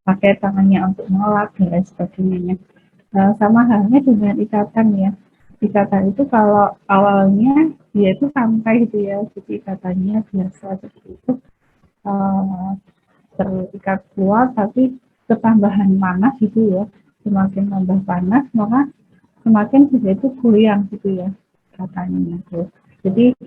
pakai tangannya untuk nolak dan lain sebagainya. Nah, sama halnya dengan ikatan ya. Ikatan itu kalau awalnya dia itu santai gitu ya, jadi ikatannya biasa seperti itu, terikat kuat, tapi ketambahan panas gitu ya, semakin tambah panas maka semakin juga itu goyang gitu ya katanya gitu. Jadi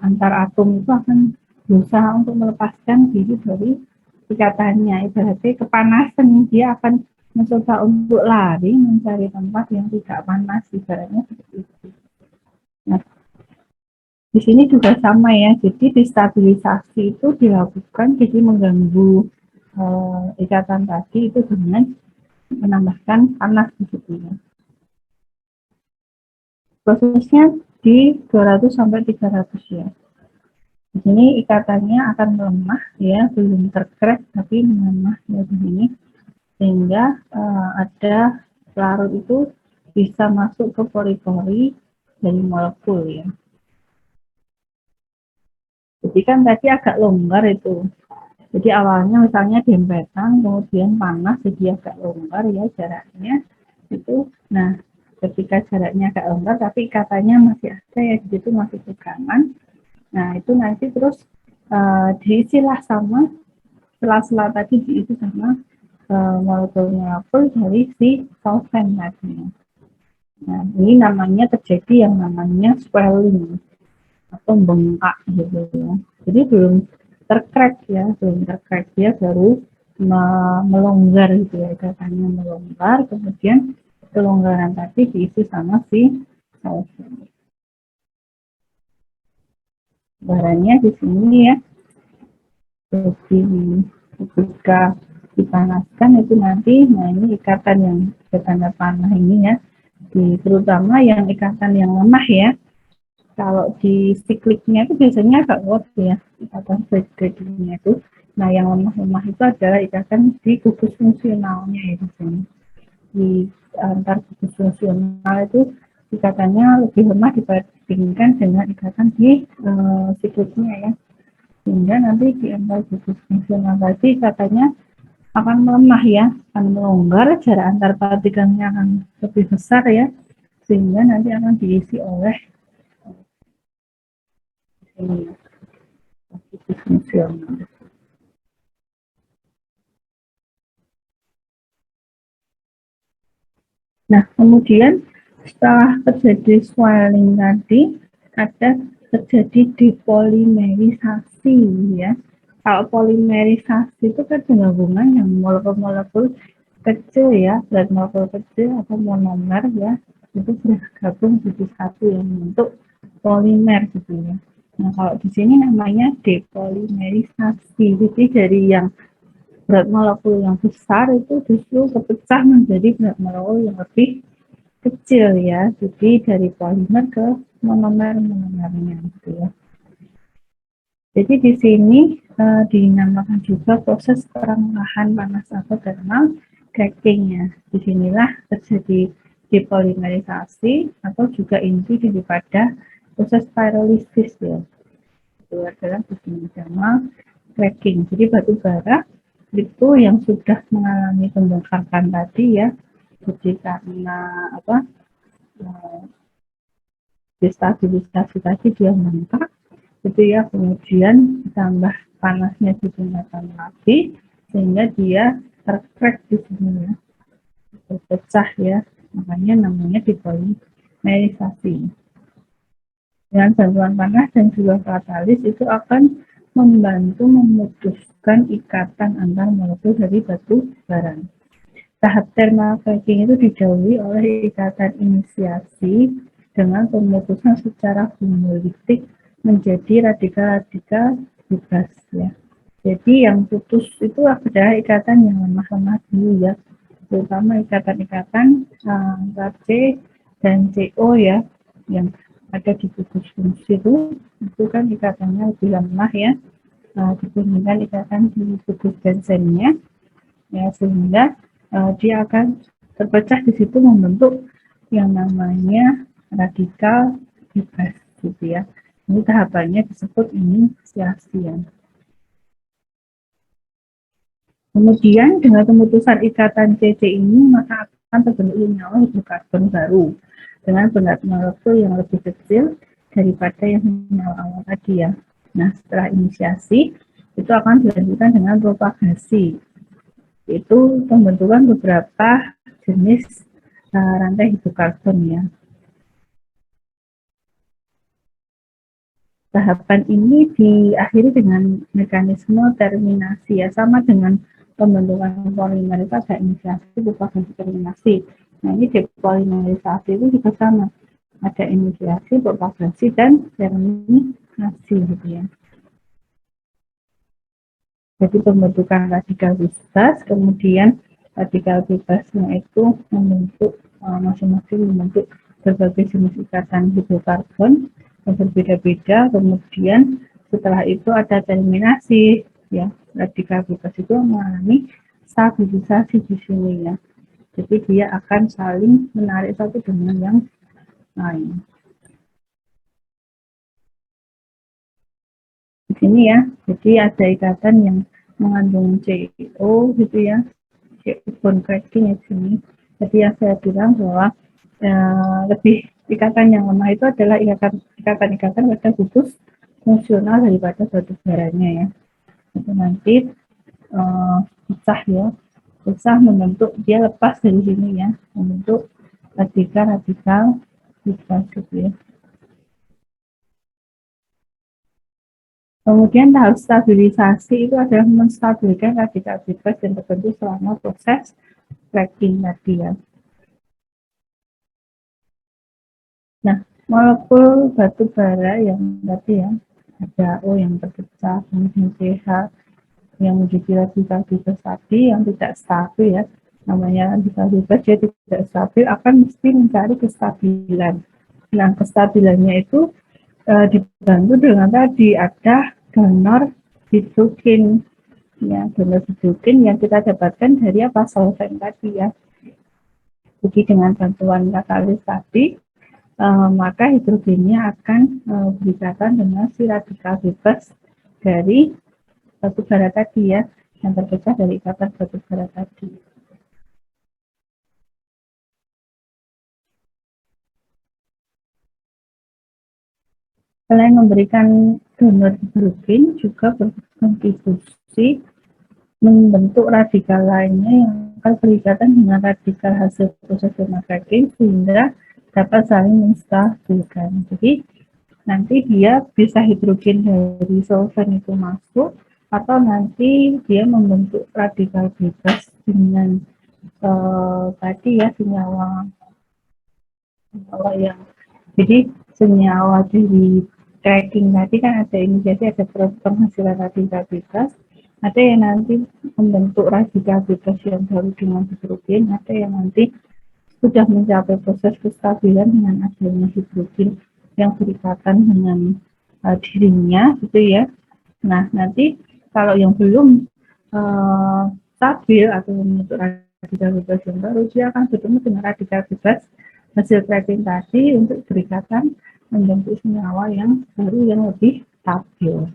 antar atom itu akan berusaha untuk melepaskan diri dari ikatannya. Ibaratnya kepanasan, dia akan mencoba untuk lari mencari tempat yang tidak panas, ibaratnya seperti itu. Nah, di sini juga sama ya, jadi destabilisasi itu dilakukan, jadi mengganggu ikatan tadi itu dengan menambahkan panas di situ ya. Prosesnya di 200 sampai 300 ya. Di sini ikatannya akan melemah ya, belum terkrek tapi melemah ya di sini, sehingga ada larut itu bisa masuk ke pori-pori dari molekul ya. Jadi kan tadi agak longgar itu. Jadi awalnya misalnya dempetan, kemudian panas jadi agak longgar ya jaraknya itu. Nah, ketika jaraknya agak longgar tapi ikatannya masih ada ya, di situ masih pegangan. Nah, itu nanti terus diisilah sama sela-sela tadi, diisi sama molekul-molekul dari si solvent tadi. Nah, ini namanya terjadi yang namanya swelling atau bengkak gitu ya. Jadi belum terkrek ya, belum terkrek, dia baru melonggar gitu ya, katanya melonggar, kemudian kelonggaran tadi diisi sama si sulfur. Bahannya di sini ya. Jadi ketika dipanaskan itu nanti, nah ini ikatan yang bertanda panah ini ya, terutama yang ikatan yang lemah ya. Kalau di sikliknya itu biasanya agak kuat ya, ikatan sikliknya itu. Nah yang lemah-lemah itu adalah ikatan di gugus fungsionalnya ya di sini. Di antar gugus fungsional itu ikatannya lebih lemah dibandingkan dengan ikatan di sikliknya ya, sehingga nanti di antar gugus fungsional tadi katanya akan melemah ya, akan melonggar, jarak antar partikelnya akan lebih besar ya, sehingga nanti akan diisi oleh gugus fungsional. Nah, kemudian setelah terjadi swelling tadi, ada terjadi depolimerisasi ya. Kalau polimerisasi itu kan penggabungan yang molekul-molekul kecil ya, berat molekul kecil atau monomer ya, itu bergabung jadi satu yang membentuk polimer gitu ya. Nah, kalau di sini namanya depolimerisasi. Jadi dari yang berat molekul yang besar itu justru terpecah menjadi berat molekul yang lebih kecil ya. Jadi dari polimer ke monomer-monomernya gitu ya. Jadi di sini dinamakan juga proses pengolahan panas atau thermal cracking ya. Disinilah terjadi depolimerisasi atau juga inti daripada proses pirolisis ya. Itu adalah disini thermal cracking. Jadi batu bara itu yang sudah mengalami pembakaran tadi ya, jadi karena apa, destabilisasi tadi dia membengkak gitu ya, kemudian ditambah panasnya digunakan lagi sehingga dia tercrack di sini ya, terpecah ya, makanya namanya depolimerisasi. Dengan bantuan panas dan juga katalis itu akan membantu memutuskan ikatan antar molekul dari batu bara. Tahap thermal cracking itu didahului oleh ikatan inisiasi dengan pemutusan secara homolitik menjadi radikal-radikal bebas ya. Jadi yang putus itu adalah ikatan yang lemah-lemah dulu ya, terutama ikatan-ikatan antar C dan CO ya, yang ada di gugus fungsi itu kan ikatannya lebih lemah ya, dibandingkan ikatan di gugus bensennya ya, sehingga dia akan terpecah di situ membentuk yang namanya radikal bebas gitu ya. Ini tahapannya disebut inisiasi ya. Kemudian dengan pemutusan ikatan CC ini maka akan terbentuk senyawa hidrokarbon baru dengan berat molekul yang lebih kecil daripada yang senyawa awal tadi ya. Nah, setelah inisiasi itu akan dilanjutkan dengan propagasi, yaitu pembentukan beberapa jenis rantai hidrokarbon ya. Tahapan ini diakhiri dengan mekanisme terminasi ya, sama dengan pembentukan polimer itu ada inisiasi, propagasi, terminasi. Nah, ini depolimerisasi itu juga sama, ada inisiasi, propagasi, dan terminasi gitu ya. Jadi pembentukan radikal bebas, kemudian radikal bebasnya itu membentuk masing-masing membentuk berbagai jenis ikatan hidrokarbon yang berbeda-beda. Kemudian setelah itu ada terminasi ya, radikal bebas itu mengalami stabilisasi di sini ya. Jadi dia akan saling menarik satu dengan yang lain. Di sini ya, jadi ada ikatan yang mengandung CO gitu ya, bond cracking di sini. Jadi yang saya bilang bahwa lebih ikatan yang lemah itu adalah ikatan-ikatan pada gugus fungsional daripada batu baranya ya. Itu nanti pecah ya, pecah membentuk, dia lepas dari sini ya, membentuk radikal-radikal bebas gitu ya. Kemudian tahap stabilisasi itu adalah menstabilkan radikal bebas yang terbentuk selama proses cracking tadi ya. Nah, molekul batu bara yang tadi ya, ada O yang terpecah, kemudian CH yang menjadi radikal bebas tadi yang tidak stabil ya, namanya radikal bebas dia tidak stabil, akan mesti mencari kestabilan. Nah, kestabilannya itu dibantu dengan tadi ada donor hidrogen ya, donor hidrogen yang kita dapatkan dari apa, solvent tadi ya. Jadi dengan bantuan katalis tadi maka hidrogennya akan berikatan dengan si radikal bebas dari batu bara tadi ya, yang terpecah dari ikatan batu bara tadi. Selain memberikan donor hidrogen, juga berkontribusi membentuk radikal lainnya yang akan berikatan dengan radikal hasil proses demarcating sehingga dapat saling menstabilkan. Jadi nanti dia bisa hidrogen dari solvent itu masuk, atau nanti dia membentuk radikal bebas dengan tadi ya senyawa yang jadi senyawa dari cracking tadi kan ada ini, jadi ada penghasilan radikal bebas, ada yang nanti membentuk radikal bebas yang baru dengan hidrogen, ada yang nanti sudah mencapai proses kestabilan dengan adanya hidrogen yang berikatan dengan dirinya gitu ya. Nah, nanti kalau yang belum stabil atau membentuk radikal bebas yang baru, dia akan bertemu dengan radikal bebas hasil cracking tadi untuk berikatan membentuk senyawa yang baru yang lebih stabil.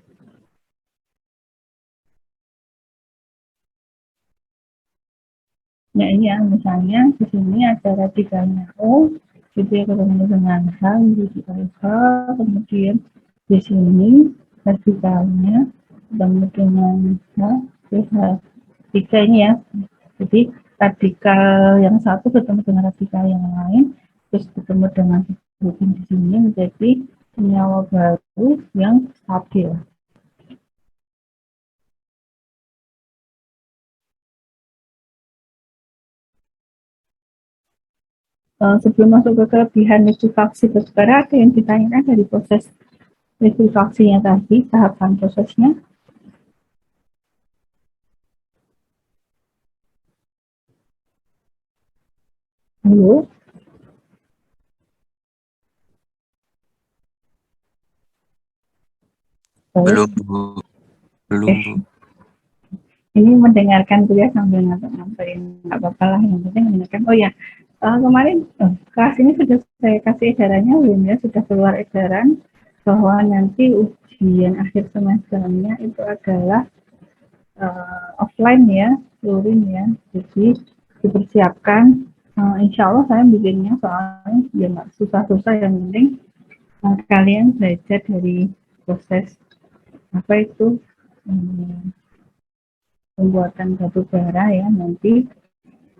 Ya ini ya, misalnya di sini ada radikalnya O, jadi ketemu dengan H, jadi H, kemudian di sini radikalnya ketemu dengan H, H, tiga ini ya. Jadi radikal yang satu ketemu dengan radikal yang lain, terus ketemu dengan hidrogen di sini menjadi senyawa baru yang stabil. Sebelum masuk ke kelebihan likuifaksi batubara, ada yang ditanyakan dari proses likuifaksinya tadi, tahapan prosesnya. Halo? Belum, Bu. Belum, Bu. Ini mendengarkan kuliah sambil ngantuk-ngantukin, nggak apa-apa lah, yang penting mendengarkan. Oh ya, kemarin kelas ini sudah saya kasih edarannya belum ya, sudah keluar edaran bahwa nanti ujian akhir semesternya itu adalah offline ya, luring ya, jadi dipersiapkan. Insya Allah saya bikinnya soalnya ya nggak susah-susah, yang penting kalian belajar dari proses apa itu pembuatan batu bara ya nanti.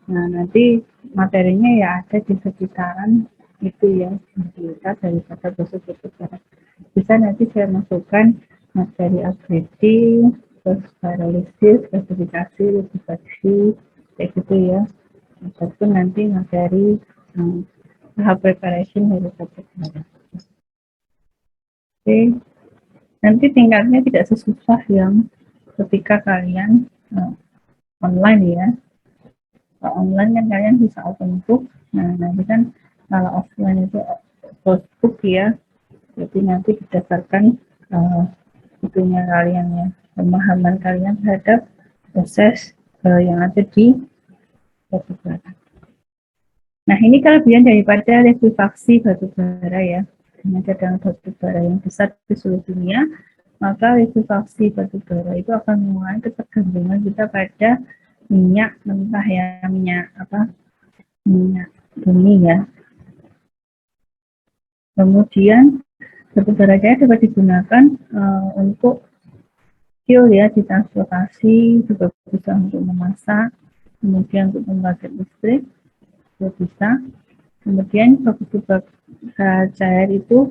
Nah, nanti materinya ya ada di sekitaran itu ya, kita daripada proses batu bara. Bisa nanti saya masukkan materi upgrading, terus paralisis, klasifikasi, likuifaksi, kayak gitu ya. Ataupun nanti materi tahap preparation dari batu bara. Oke, nanti tingkatnya tidak sesusah yang ketika kalian online ya. Kalau online kan kalian bisa open book, nah nanti kan kalau offline itu closed book ya, jadi nanti berdasarkan itunya kalian ya, pemahaman kalian terhadap proses yang ada di batu bara. Nah, ini kelebihan daripada likuifaksi batu bara ya, dengan cadangan batu bara yang besar di seluruh dunia, maka likuifaksi batu bara itu akan mengurangi ketergantungan kita pada minyak mentah ya, minyak minyak bumi ya. Kemudian batu bara jaya dapat digunakan untuk fuel ya, di transportasi, juga bisa untuk memasak, kemudian untuk pembangkit listrik juga bisa. Kemudian batu bara cair itu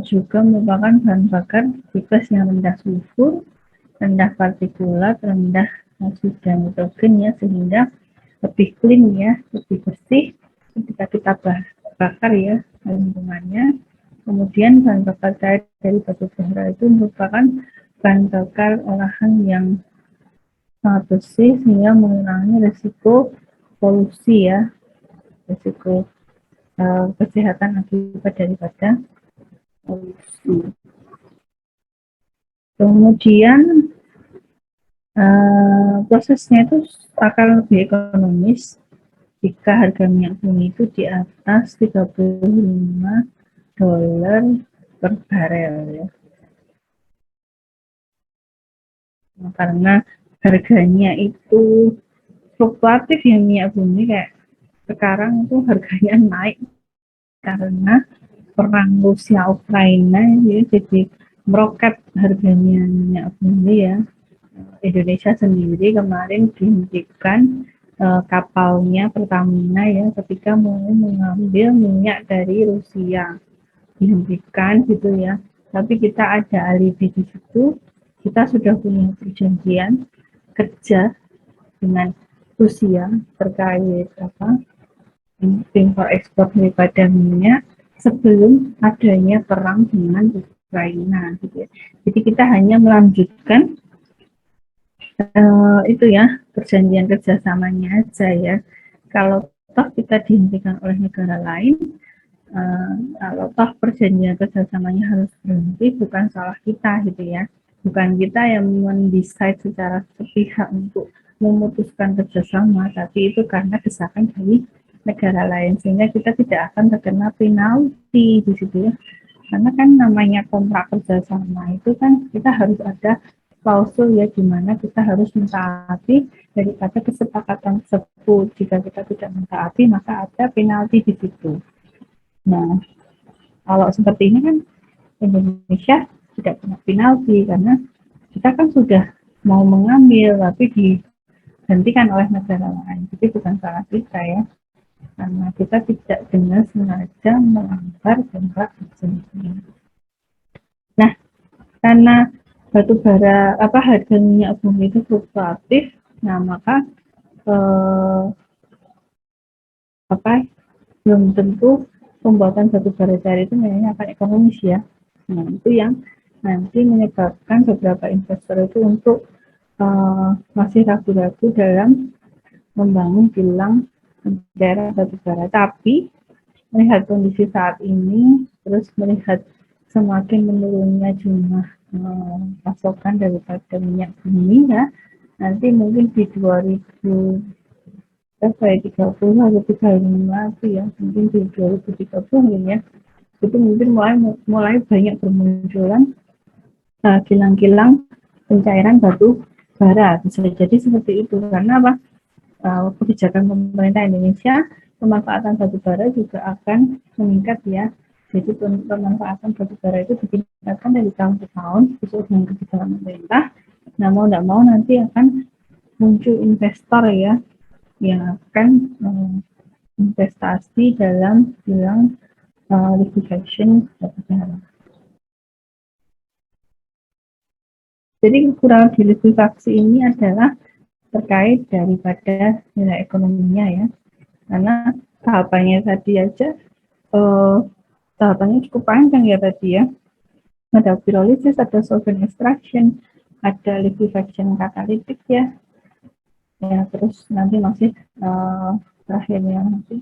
juga merupakan bahan bakar bebas yang rendah sulfur, rendah partikulat, rendah oksida nitrogen ya, sehingga lebih clean ya, lebih bersih ketika kita bakar ya lingkungannya. Kemudian bahan bakar cair dari batu bara itu merupakan bahan bakar olahan yang sangat bersih sehingga mengurangi risiko polusi ya, risiko kesehatan akibat daripada polusi. Kemudian prosesnya itu akan lebih ekonomis jika harga minyak bumi itu di atas $35 per barel ya. Nah, karena harganya itu fluktuatif ya minyak bumi, kayak sekarang itu harganya naik karena perang Rusia Ukraina ya, jadi meroket harganya minyak bumi ya. Indonesia sendiri kemarin dihentikan kapalnya Pertamina ya ketika mau mengambil minyak dari Rusia, dihentikan gitu ya. Tapi kita ada alibi di situ, kita sudah punya perjanjian kerja dengan Rusia terkait impor ekspor daripada minyak sebelum adanya perang dengan Ukraina gitu ya. Jadi kita hanya melanjutkan itu ya perjanjian kerjasamanya aja ya. Kalau toh kita dihentikan oleh negara lain, kalau toh perjanjian kerjasamanya harus berhenti, bukan salah kita gitu ya. Bukan kita yang mendesain secara sepihak untuk memutuskan kerjasama, tapi itu karena desakan dari negara lain, sehingga kita tidak akan terkena penalti di situ ya. Karena kan namanya kontrak kerjasama itu kan kita harus ada klausul ya, di mana kita harus mentaati daripada kesepakatan tersebut. Jika kita tidak mentaati, maka ada penalti di situ. Nah, kalau seperti ini kan Indonesia tidak punya penalti karena kita kan sudah mau mengambil tapi dihentikan oleh negara lain. Jadi bukan salah kita ya, karena kita tidak dengan sengaja melanggar kontrak perjanjian. Nah, karena batu bara harga minyak bumi itu fluktuatif, nah maka belum tentu pembuatan batu bara cair itu memang akan ekonomis ya. Nah, itu yang nanti menyebabkan beberapa investor itu untuk masih ragu-ragu dalam membangun kilang daerah batu bara. Tapi melihat kondisi saat ini, terus melihat semakin menurunnya jumlah pasokan daripada minyak bumi ya, nanti mungkin di 2030 atau 35 itu ya, mungkin di 2030 ya, itu mungkin mulai banyak bermunculan kilang-kilang pencairan batu bara. Bisa jadi seperti itu karena apa? Kebijakan pemerintah Indonesia, pemanfaatan batu bara juga akan meningkat ya. Jadi pemanfaatan batu bara itu ditingkatkan dari tahun ke tahun sesuai dengan kebijakan pemerintah. Nah, mau tidak mau nanti akan muncul investor ya yang akan investasi dalam kilang liquefaction batu bara. Jadi kekurangan di likuifaksi ini adalah terkait daripada nilai ekonominya ya, karena tahapannya tadi aja tahapannya cukup panjang ya tadi ya. Ada pyrolysis, ada solvent extraction, ada liquefaction katalitik ya. Ya, terus nanti masih terakhirnya nanti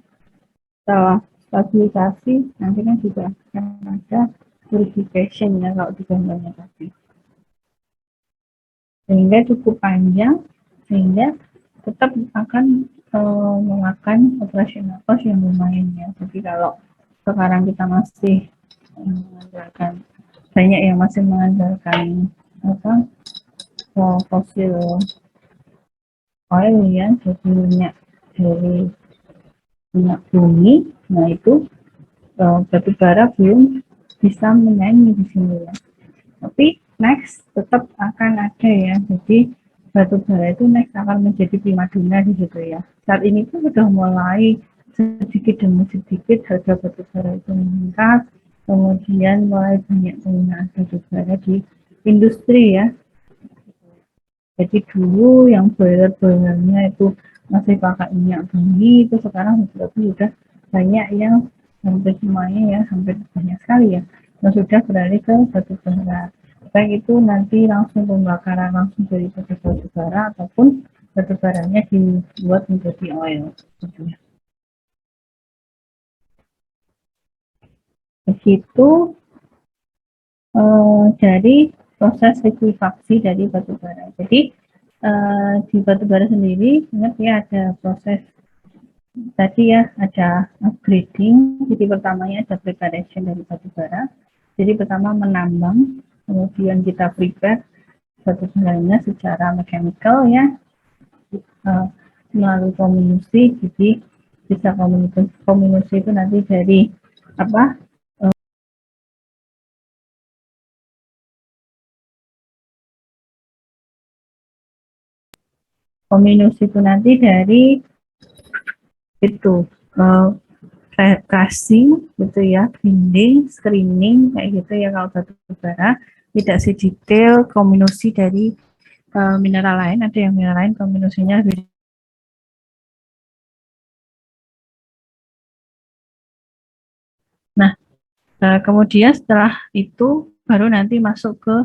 setelah stabilisasi nanti kan juga akan ada purification ya kalau di gambarnya tadi. Sehingga cukup panjang, sehingga tetap akan memakan operasional cost yang lumayan ya. Jadi kalau sekarang kita masih mengandalkan, banyak yang masih mengandalkan fosil oil ya, jadi minyak dari minyak bumi, nah itu batu bara belum bisa menyaingi di sini ya. Tapi next tetap akan ada ya, jadi batu bara itu next akan menjadi primadona di situ ya. Saat ini pun sudah mulai sedikit demi sedikit harga batu bara itu meningkat, kemudian mulai banyak penggunaan batu bara di industri ya. Jadi dulu yang boiler-boilernya itu masih pakai minyak bumi, itu sekarang sudah banyak yang hampir semuanya ya, hampir banyak sekali ya yang sudah beralih ke batu bara. Baik itu nanti langsung pembakaran langsung dari batu bara ataupun batu baranya dibuat menjadi oil. Gitu ya. Begitu dari proses likuifaksi dari batu bara. Jadi di batu bara sendiri ingat ya ada proses tadi ya, ada upgrading. Jadi pertamanya ada preparation dari batu bara. Jadi pertama menambang, kemudian kita prepare batu baranya secara mechanical ya, melalui kombinasi. Jadi bisa kombinasi itu nanti dari apa? Kombinasi itu nanti dari itu casing gitu ya, grinding, screening kayak gitu ya kalau batu bara. Tidak sedetail kombinasi dari mineral lain, ada yang mineral lain kombinasinya lebih. Nah, kemudian setelah itu baru nanti masuk ke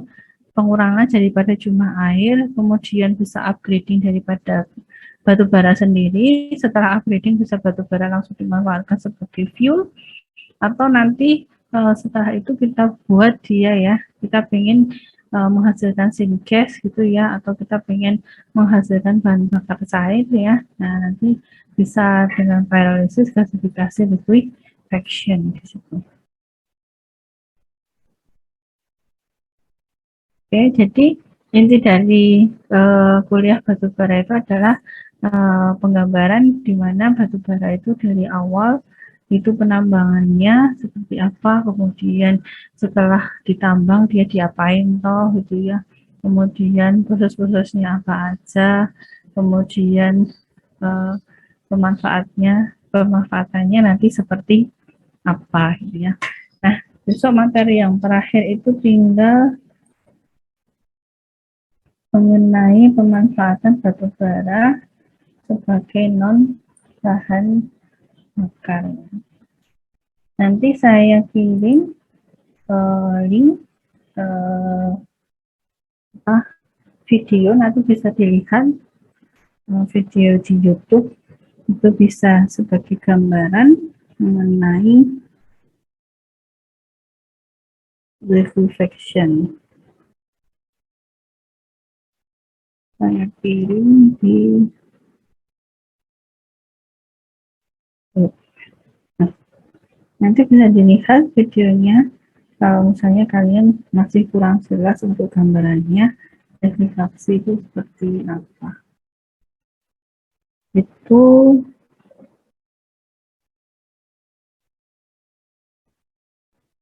pengurangan daripada jumlah air, kemudian bisa upgrading daripada batu bara sendiri. Setelah upgrading bisa batu bara langsung dimanfaatkan sebagai fuel, atau nanti setelah itu kita buat dia ya, kita pengen menghasilkan syngas gitu ya, atau kita pengen menghasilkan bahan bakar cair ya. Nah, nanti bisa dengan pyrolysis gasifikasi liquefaction di situ. Oke, jadi inti dari kuliah batubara itu adalah penggambaran di mana batubara itu dari awal itu penambangannya seperti apa, kemudian setelah ditambang dia diapain toh gitu ya, kemudian proses-prosesnya apa aja, kemudian uh, pemanfaatannya nanti seperti apa gitu ya. Nah, besok materi yang terakhir itu tinggal mengenai pemanfaatan batu bara sebagai non bahan bakar. Nanti saya kirim link video, nanti bisa dilihat video di YouTube, itu bisa sebagai gambaran mengenai liquefaction. Saya kirim di nah, nanti bisa dilihat videonya kalau misalnya kalian masih kurang jelas untuk gambarannya, liquefaksi itu seperti apa. Itu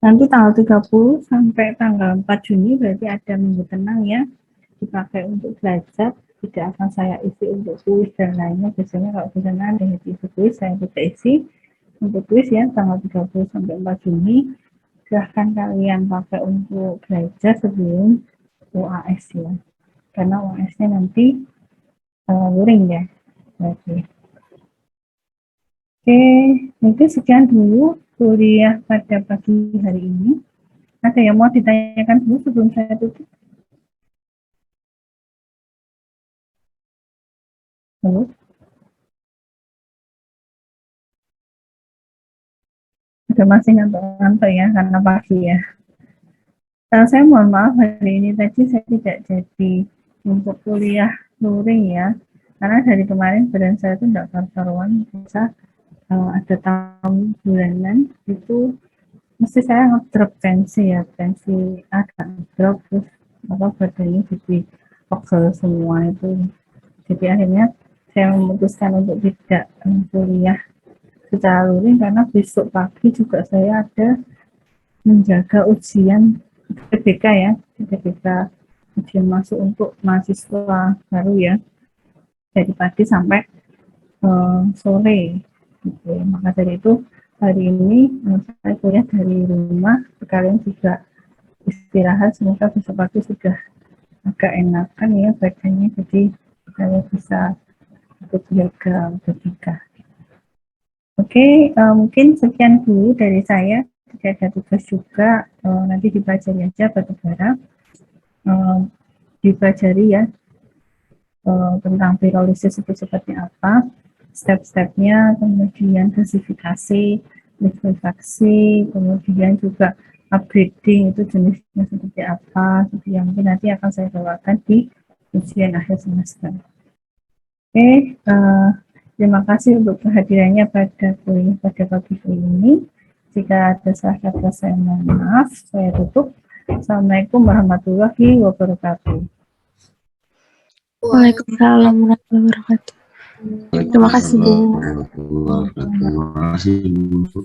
nanti tanggal 30 sampai tanggal 4 Juni berarti ada minggu tenang ya, dipakai untuk belajar, tidak akan saya isi untuk kuis dan lainnya. Biasanya kalau di sana ada isi kuis, saya tidak isi untuk kuis ya, tanggal 30 sampai 4 Juni. Silahkan kalian pakai untuk belajar sebelum UAS ya, karena UAS-nya nanti luring ya. Oke, mungkin sekian dulu kuliah pada pagi hari ini. Ada yang mau ditanyakan dulu sebelum saya tutup? Halo? Udah masih ngantuk-ngantuk ya, karena pagi ya. Saya mohon maaf hari ini tadi saya tidak jadi untuk kuliah luring ya, karena dari kemarin badan saya itu tidak karuan, bisa ada tamu bulanan itu mesti saya ngedrop tensi ya, tensi agak ngedrop, terus apa badannya jadi pegel semua itu. Jadi akhirnya saya memutuskan untuk tidak kuliah secara luring, karena besok pagi juga saya ada menjaga ujian TBK ya, TBK ujian masuk untuk mahasiswa baru ya, dari pagi sampai sore gitu. Maka dari itu hari ini saya kuliah dari rumah, sekalian juga istirahat, semoga besok pagi sudah agak enakan ya badannya, jadi saya bisa ikut yoga TBK. Oke, mungkin sekian dulu dari saya. Tidak ada tugas juga, nanti dipelajari aja batubara. Dipelajari ya tentang pirolisis itu seperti apa, step-stepnya, kemudian gasifikasi, likuifaksi, kemudian juga upgrading itu jenisnya seperti apa, gitu yang mungkin nanti akan saya bawakan di ujian akhir semester. Oke, terima kasih untuk kehadirannya pada kuliah pada pagi ini. Jika ada salah kata saya mohon maaf, saya tutup. Assalamualaikum warahmatullahi wabarakatuh. Waalaikumsalam warahmatullahi wabarakatuh. Terima kasih, Bu. Terima kasih, Bu.